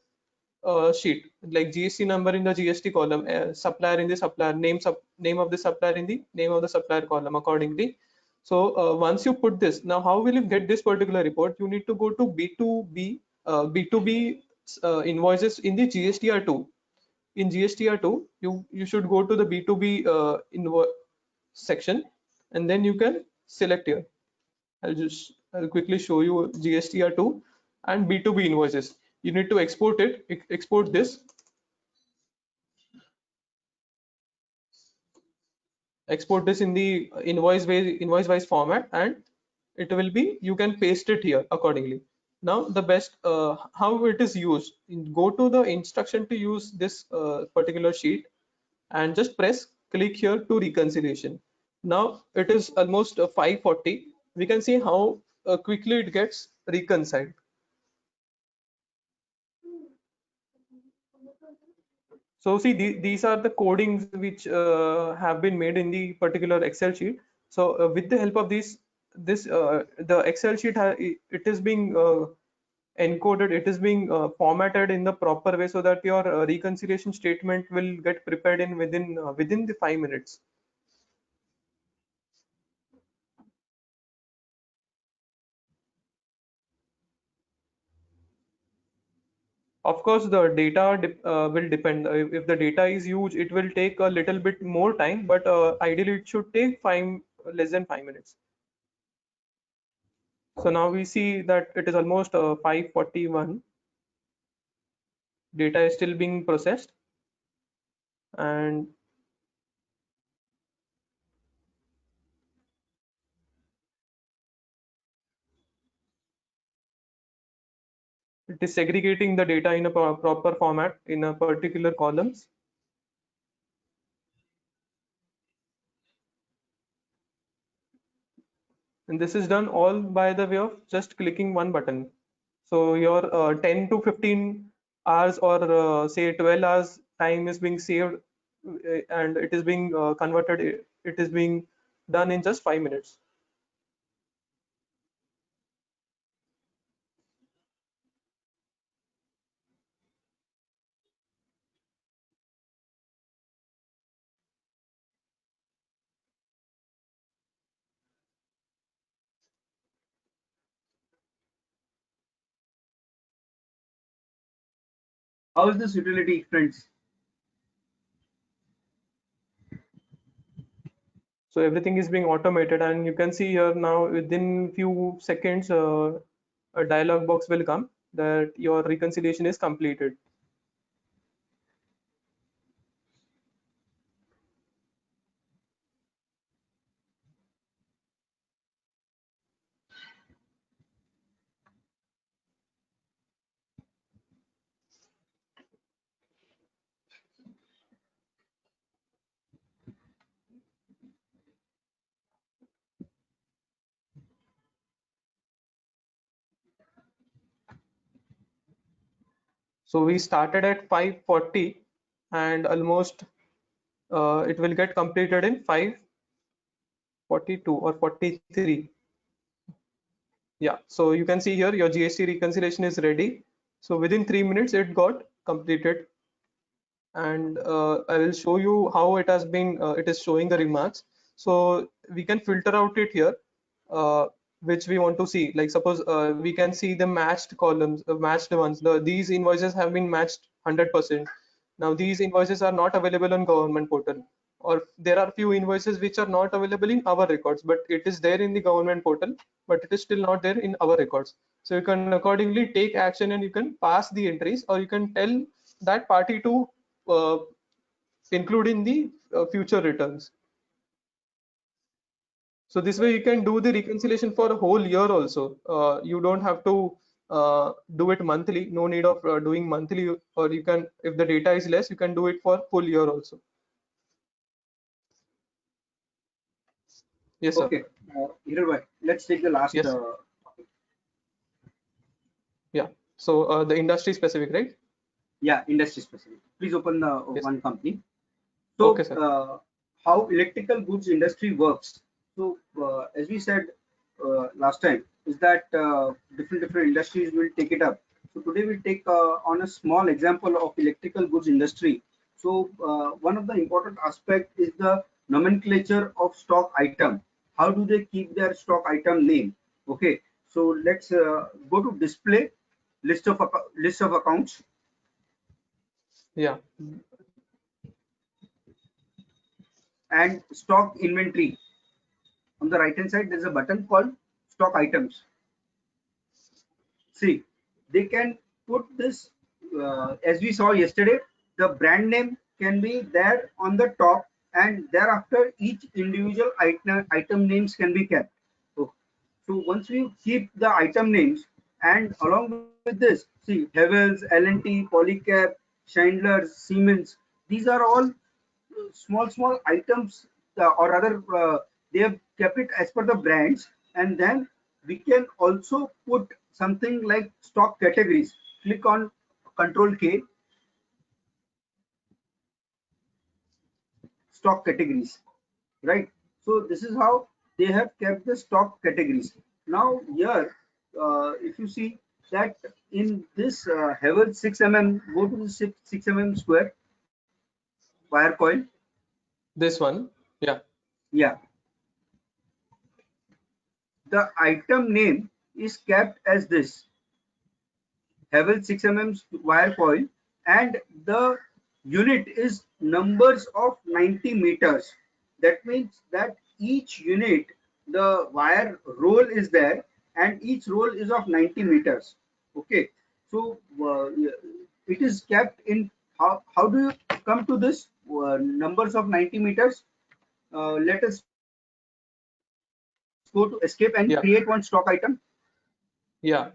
Speaker 4: sheet, like GST number in the GST column, supplier in the supplier name, name of the supplier in the name of the supplier column accordingly. So once you put this, now how will you get this particular report? You need to go to B2B invoices in the GSTR2. In GSTR2, you should go to the B2B section, and then you can select here. I'll quickly show you GSTR2 and B2B invoices. You need to export it, export this, in the invoice wise format, and it will be, you can paste it here accordingly. Now the best how it is used, go to the instruction to use this particular sheet and just press click here to reconciliation. Now it is almost 5:40. We can see how quickly it gets reconciled. So see, these are the codings which have been made in the particular Excel sheet. So with the help of the Excel sheet, it is being encoded, it is being formatted in the proper way, so that your reconciliation statement will get prepared in within the 5 minutes. Of course, the data will depend. If the data is huge, it will take a little bit more time, but ideally it should take less than 5 minutes. So now we see that it is almost 5:41. Data is still being processed, and it is segregating the data in a proper format in a particular columns. And this is done all by the way of just clicking one button. So your 10 to 15 hours or say 12 hours time is being saved, and it is being converted, it is being done in just 5 minutes.
Speaker 5: How is this utility, friends?
Speaker 4: So everything is being automated, and you can see here now within few seconds a dialog box will come that your reconciliation is completed. So we started at 5:40, and almost it will get completed in 5:42 or 43. Yeah, so you can see here your GST reconciliation is ready, So within 3 minutes it got completed, and I will show you how it has been. It is showing the remarks. So we can filter out it here, which we want to see. Like suppose we can see the matched columns, matched ones. These invoices have been matched 100%. Now these invoices are not available on government portal, or there are few invoices which are not available in our records, but it is there in the government portal, but it is still not there in our records. So you can accordingly take action, and you can pass the entries, or you can tell that party to uh, include in the future returns. So this way you can do the reconciliation for a whole year also. You don't have to do it monthly. No need of doing monthly, or you can, if the data is less, you can do it for full year also. Yes, sir.
Speaker 5: Okay, Hiral, let's take the last.
Speaker 4: Yes. Yeah. So the industry specific, right?
Speaker 5: Yeah, industry specific. Please open the
Speaker 4: Yes.
Speaker 5: one company.
Speaker 4: Okay,
Speaker 5: So,
Speaker 4: sir.
Speaker 5: how electrical goods industry works. So, as we said last time, is that different industries will take it up. So today we take on a small example of electrical goods industry. So one of the important aspect is the nomenclature of stock item. How do they keep their stock item name? Okay, so let's go to display list of accounts.
Speaker 4: Yeah.
Speaker 5: And stock inventory. On the right hand side, there's a button called stock items. See, they can put this, as we saw yesterday, the brand name can be there on the top, and thereafter each individual item names can be kept. So once we keep the item names, and along with this, see, Havells, L&T, Polycab, Schindler, Siemens, these are all small items, or rather they have kept it as per the brands. And then we can also put something like stock categories. Click on Control K, stock categories, right? So this is how they have kept the stock categories. Now here, if you see that in this Havells 6mm, go to the 6mm square wire coil.
Speaker 4: This one. Yeah.
Speaker 5: Yeah, the item name is kept as this Havells 6mm wire coil, and the unit is numbers of 90 meters. That means that each unit, the wire roll is there, and each roll is of 90 meters. Okay, so it is kept in. How do you come to this numbers of 90 meters? Let us go to escape and
Speaker 4: Yeah.
Speaker 5: create one stock item.
Speaker 4: Yeah.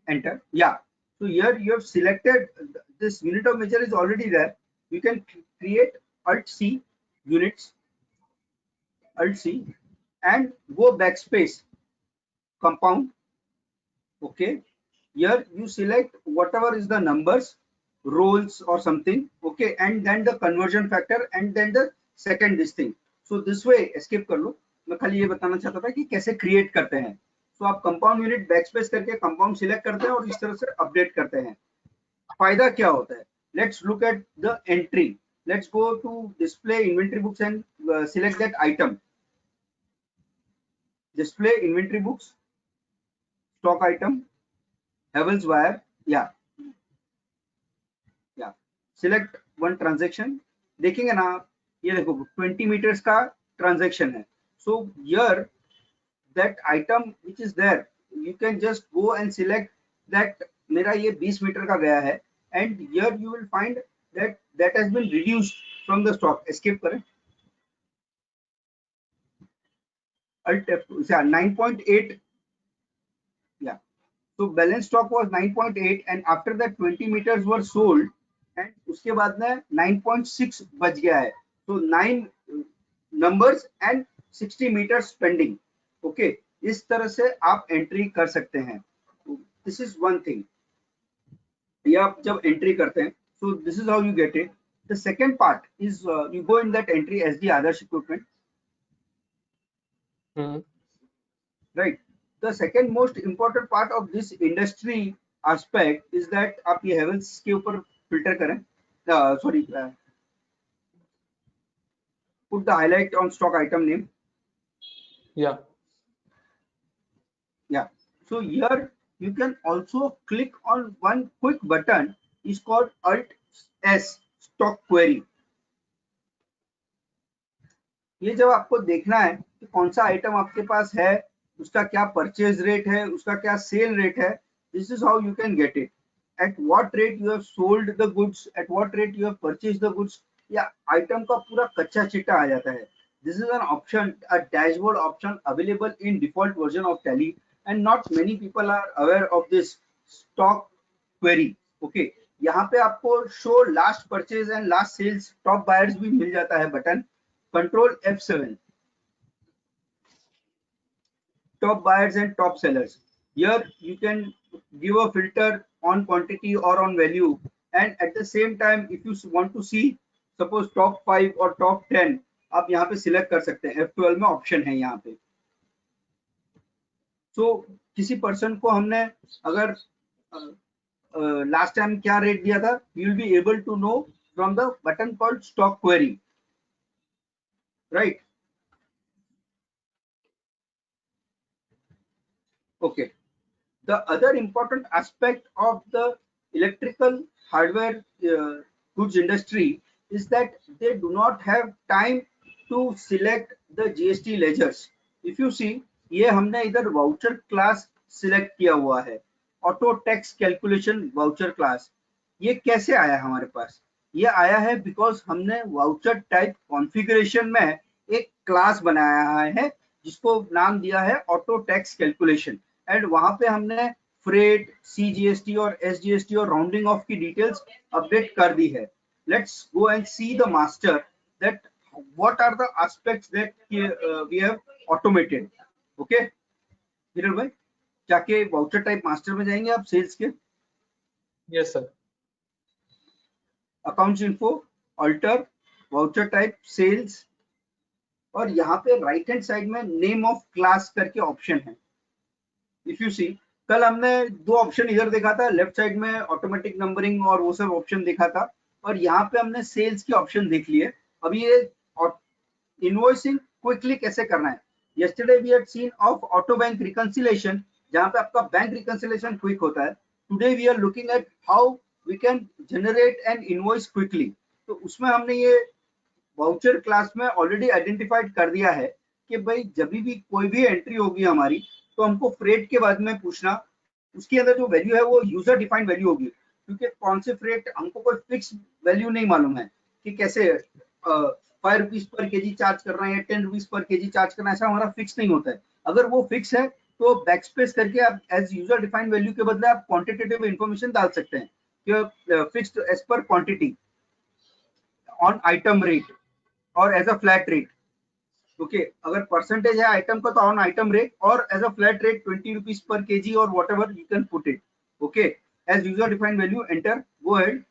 Speaker 5: Enter. Yeah, so here you have selected this unit of measure is already there. You can create Alt C units, Alt C, and go backspace compound. Okay, here you select whatever is the numbers, rolls or something. Okay, and then the conversion factor, and then the second this thing. So this way escape कर लो. मैं खाली ये बताना चाहता था कि कैसे create करते हैं. So आप compound unit backspace करके compound select करते हैं और इस तरह से update करते हैं. फायदा क्या होता है? Let's look at the entry. Let's go to display inventory books and select that item. Display inventory books, stock item, Havells wire. Yeah, yeah. Select one transaction. देखेंगे ना, ये देखो 20 meters का transaction है. So here that item which is there, you can just go and select that मेरा ये 20 metre का गया है, and here you will find that that has been reduced from the stock. Escape करें. Alt F2, yeah, 9.8. Yeah, so balance stock was 9.8, and after that 20 meters were sold, and उसके बाद में 9.6 बच गया है. So 9 numbers and 60 meters pending. Okay, इस तरह से आप एंट्री कर सकते हैं. This is one thing. ये आप जब एंट्री करते हैं, so this is how you get it. The second part is you go in that entry SD Adarsh equipment, right? The second most important part of this industry aspect is that आप ये हेवल्स के ऊपर filter करें, sorry, put the highlight on stock item name.
Speaker 4: Yeah.
Speaker 5: Yeah. So here you can also click on one quick button is called Alt S stock query. ये जब आपको देखना है कि कौन सा आइटम आपके पास है, उसका क्या परचेज रेट है, उसका क्या सेल रेट है, this is how you can get it. At what rate you have sold the goods, at what rate you have purchase the goods, या आइटम का पूरा कच्चा चिट्टा आ जाता है. This is an option, a dashboard option available in default version of Tally and not many people are aware of this stock query. Okay, यहाँ पे आपको show last purchase and last sales top buyers भी मिल जाता है button. Control F7, top buyers and top sellers. Here you can give a filter on quantity or on value, and at the same time if you want to see suppose top 5 or top 10, आप यहाँ पे select कर सकते हैं. F12 में option है यहाँ पे. So किसी पर्सन को हमने अगर लास्ट टाइम क्या रेट दिया था, you will be able to know from the button called stock query, right? Okay. The other important aspect of the electrical hardware goods industry is that they do not have time to select the GST ledgers. If you see, ये हमने इधर voucher class select किया हुआ है, auto tax calculation voucher class. ये कैसे आया हमारे पास? ये आया है बिकॉज हमने वाउचर टाइप कॉन्फ़िगरेशन में एक क्लास बनाया है जिसको नाम दिया है ऑटो टैक्स कैलकुलेशन, एंड वहां पे हमने फ्रेट, CGST और SGST और राउंडिंग ऑफ की डिटेल्स अपडेट कर दी है. Let's go and see the master that what are the aspects that we have automated. Okay Hiral भाई, जाके वाउचर टाइप मास्टर में जाएंगे आप सेल्स के.
Speaker 4: Yes, sir.
Speaker 5: Accounts info, alter, voucher type, sales, और यहाँ पे राइट हैंड साइड में नेम ऑफ क्लास करके ऑप्शन है. इफ यू सी, कल हमने दो ऑप्शन इधर देखा था, लेफ्ट साइड में ऑटोमेटिक नंबरिंग और वो सब ऑप्शन देखा था, और यहाँ पे हमने सेल्स की ऑप्शन देख लिए. अभी ये इनवॉइसिंग क्विकली कैसे करना है. yesterday we had seen of auto bank reconciliation, जहाँ पे आपका बैंक रिकंसिलेशन क्विक होता है. today we are looking at how we can generate an invoice quickly. तो उसमें हमने ये वाउचर क्लास में ऑलरेडी आइडेंटिफाइड कर दिया है कि भाई जब भी कोई भी एंट्री होगी हमारी, तो हमको फ्रेट के बाद में पूछना, उसके अंदर जो वैल्यू है वो यूजर डिफाइंड वैल्यू होगी, क्योंकि कौन से फ्रेट हमको कोई फिक्स वैल्यू नहीं मालूम है कि कैसे 5 रुपीज पर केजी चार्ज करना है या 10 रुपीज पर केजी चार्ज करना है, ऐसा हमारा फिक्स नहीं होता है. अगर वो फिक्स है तो बैकस्पेस करके आप एज यूजर डिफाइंड वैल्यू के बदले आप क्वांटिटेटिव इंफॉर्मेशन डाल सकते हैं कि fixed as per quantity on item rate और as a flat rate. Okay, अगर परसेंटेज है आइटम का तो ऑन आइटम रेट, और as a flat rate 20 rupees per KG और whatever you can put it. Okay, as user defined value, enter, go ahead.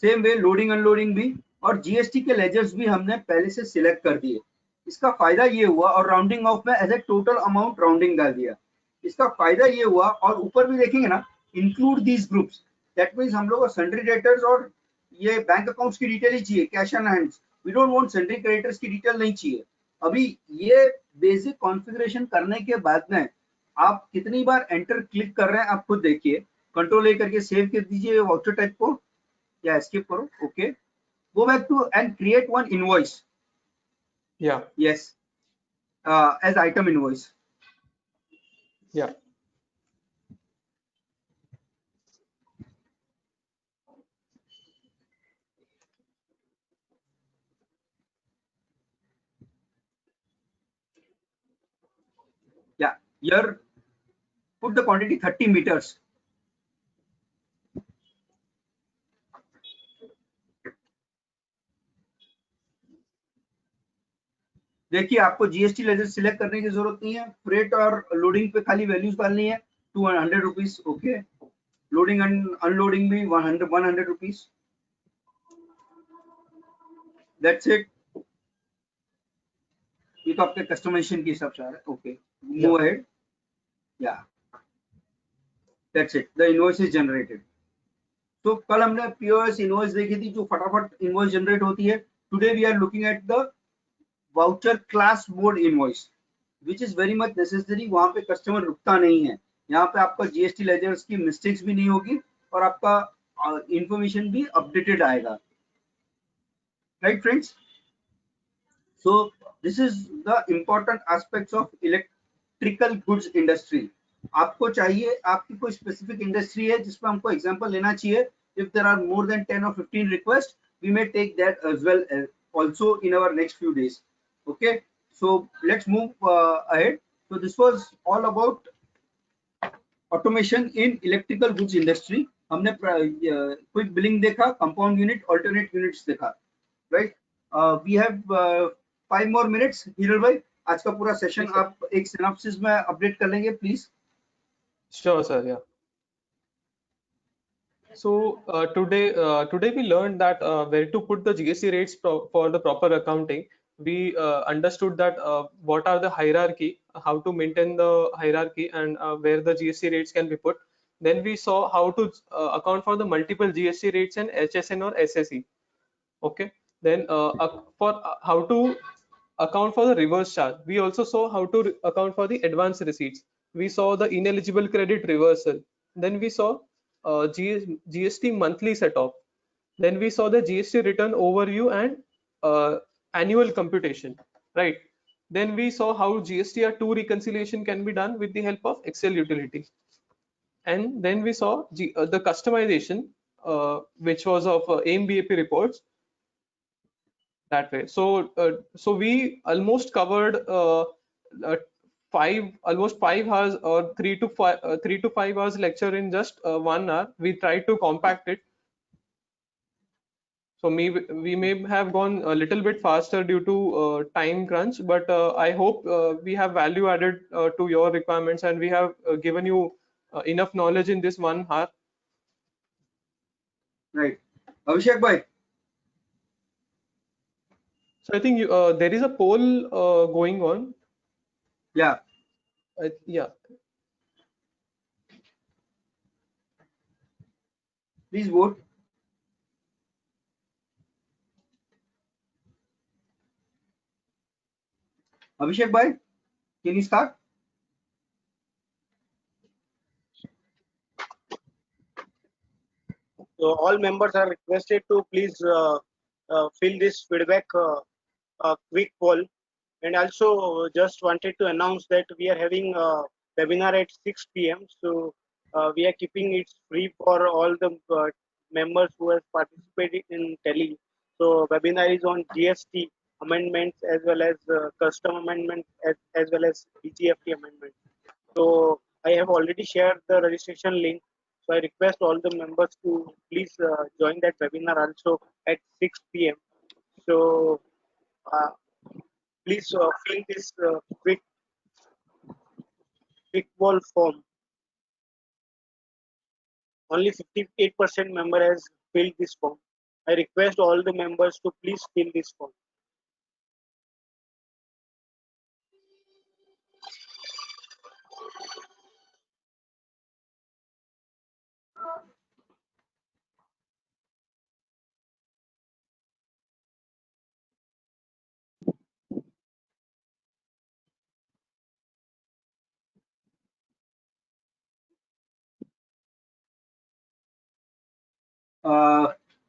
Speaker 5: Same way loading unloading भी, और GST के ledgers भी हमने पहले से सिलेक्ट कर दिए. इसका फायदा ये हुआ, और राउंडिंग ऑफ में as a total amount rounding डाल दिया. इसका फायदा ये हुआ, और ऊपर भी देखेंगे ना, include these groups, that means हम लोग को सन्ड्री डेटर्स और ये बैंक अकाउंट्स की डिटेल ही चाहिए, cash and hands. We don't want sundry creditors की डिटेल नहीं चाहिए. अभी ये बेसिक कॉन्फ़िगरेशन करने के बाद में आप कितनी बार एंटर क्लिक कर रहे हैं आप खुद देखिए. कंट्रोल ए करके सेव कर दीजिए वाउचर टाइप को, या एस्केप करो. Okay, go back to and create one invoice.
Speaker 4: Yeah.
Speaker 5: Yes, as item invoice.
Speaker 4: Yeah.
Speaker 5: Yeah, here put the quantity 30 meters. देखिए, आपको जीएसटी लेजर सिलेक्ट करने की जरूरत नहीं है, फ्रेट और लोडिंग पे खाली वैल्यूज डालनी है. 200 rupees. Okay, loading and unloading भी 100 रुपीज. That's it. ये तो आपके कस्टमाइजेशन के हिसाब से आ रहा है. Okay,
Speaker 1: Yeah.
Speaker 5: Move ahead. Yeah that's it. The invoice is generated. तो कल हमने पीओएस इनवॉइस देखी थी जो फटाफट इनवॉइस जनरेट होती है. Today we are looking at the voucher class mode invoice which is very much necessary. वहां पे कस्टमर रुकता नहीं है. यहाँ पे आपका जीएसटी लेजर्स की मिस्टेक्स भी नहीं होगी और आपका इंफॉर्मेशन भी अपडेटेड आएगा. Right friends. So this is the important aspects of electrical goods industry. आपको चाहिए, आपकी कोई specific industry है जिसमें हमको example लेना चाहिए. If there are more than 10 or 15 requests, we may take that as well also in our next few days. Okay, so let's move ahead. So this was all about automation in electrical goods industry. हमने quick billing देखा, compound unit, alternate units देखा. Right. We have 5 more minutes. Hiral भाई, आज का पूरा session
Speaker 1: Yes, sir.
Speaker 5: आप एक synopsis में अपडेट कर लेंगे please.
Speaker 4: Sure, sir. Yeah. So today we learned that where to put the GST rates for the proper accounting. We understood that what are the hierarchy, how to maintain the hierarchy, and where the GST rates can be put. Then we saw how to account for the multiple GST rates and HSN or SSE. Okay. Then for how to account for the reverse charge. We also saw how to account for the advance receipts. We saw the ineligible credit reversal. Then we saw GST monthly set off. Then we saw the GST return overview and annual computation, right? Then we saw how GSTR2 reconciliation can be done with the help of Excel utility. And then we saw the customization, which was of AIM-BAP reports that way. So we almost covered almost 5 hours or 3 to 5 hours lecture in just 1 hour. We tried to compact it. So we may have gone a little bit faster due to time crunch, but I hope we have value added to your requirements, and we have given you enough knowledge in this 1 hour.
Speaker 5: Right. Abhishek bhai.
Speaker 4: So I think there is a poll going on.
Speaker 5: Yeah.
Speaker 4: Yeah.
Speaker 5: Please vote. Abhishek bhai, can you start?
Speaker 1: So all members are requested to please fill this feedback quick poll. And also just wanted to announce that we are having a webinar at 6 p.m. So we are keeping it free for all the members who have participated in Tele. So webinar is on GST amendments as well as custom amendments as well as BGFT amendments. So I have already shared the registration link. So I request all the members to please join that webinar also at 6 p.m. So uh, please fill this quick poll form. Only 58% member has filled this form. I request all the members to please fill this form.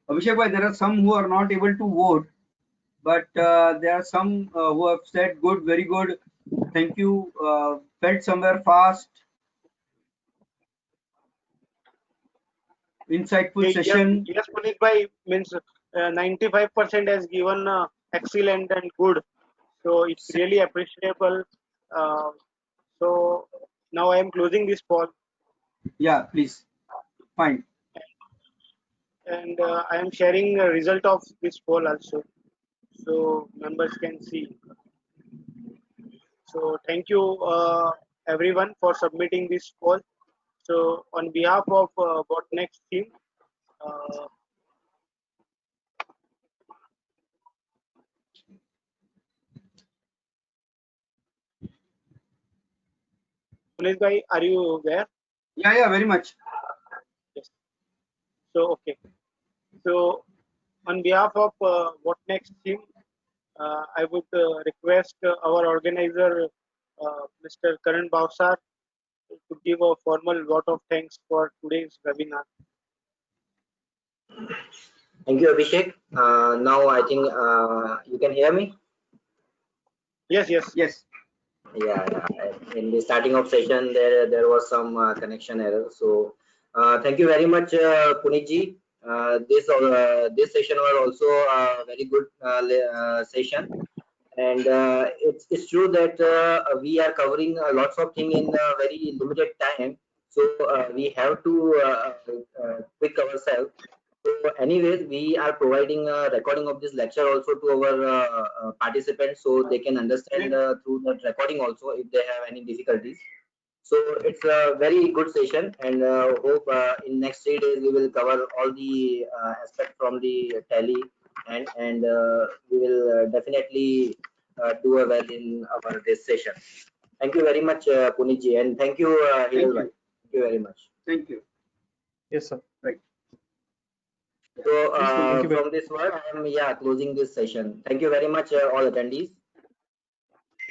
Speaker 5: Abhishek bhai, there are some who are not able to vote, but there are some who have said good, very good. Thank you. Felt somewhere fast. Insightful
Speaker 1: Yes,
Speaker 5: session.
Speaker 1: yes, Puneet bhai means 95% has given excellent and good. So it's really appreciable. Uh, so now I am closing this poll
Speaker 5: Yeah, please. Fine.
Speaker 1: and I am sharing a result of this poll also. So members can see. So thank you everyone for submitting this poll. So on behalf of Botnext team, uh, Puneet bhai, are you there?
Speaker 5: Yeah, very much.
Speaker 1: Yes. So okay. So on behalf of Botnext team, I would request our organizer, Mr. Karan Bhavsar, to give a formal vote of thanks for today's webinar.
Speaker 6: Thank you, Abhishek. Now I think you can hear me.
Speaker 1: Yes, yes.
Speaker 5: Yes.
Speaker 6: Yeah. In the starting of session, there was some connection error. So thank you very much, Puneet ji. This session was also a very good session, and it's true that we are covering lots of things in a very limited time. So we have to quick ourselves. So anyways, we are providing a recording of this lecture also to our participants, so they can understand through that recording also if they have any difficulties. So it's a very good session, and hope in next 3 days we will cover all the aspect from the tally, and we will definitely do a well in our this session. Thank you very much, Puneet ji, and thank you,
Speaker 5: Thank
Speaker 6: Hiral bhai.
Speaker 5: you.
Speaker 6: Thank you very much.
Speaker 5: Thank you.
Speaker 4: Yes, sir.
Speaker 5: Right.
Speaker 6: So
Speaker 5: Please
Speaker 4: Thank
Speaker 5: continue.
Speaker 4: you very
Speaker 6: from this word, I am closing this session. Thank you very much, all attendees.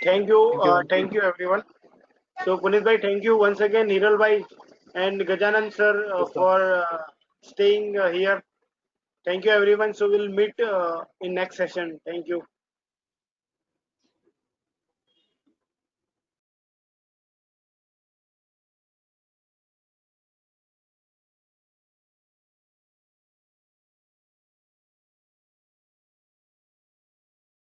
Speaker 1: Thank you everyone. So Puneet bhai, thank you once again, Hiral bhai and Gajanan sir
Speaker 4: Yes, sir.
Speaker 1: for staying here. Thank you everyone. So we'll meet in next session. Thank you.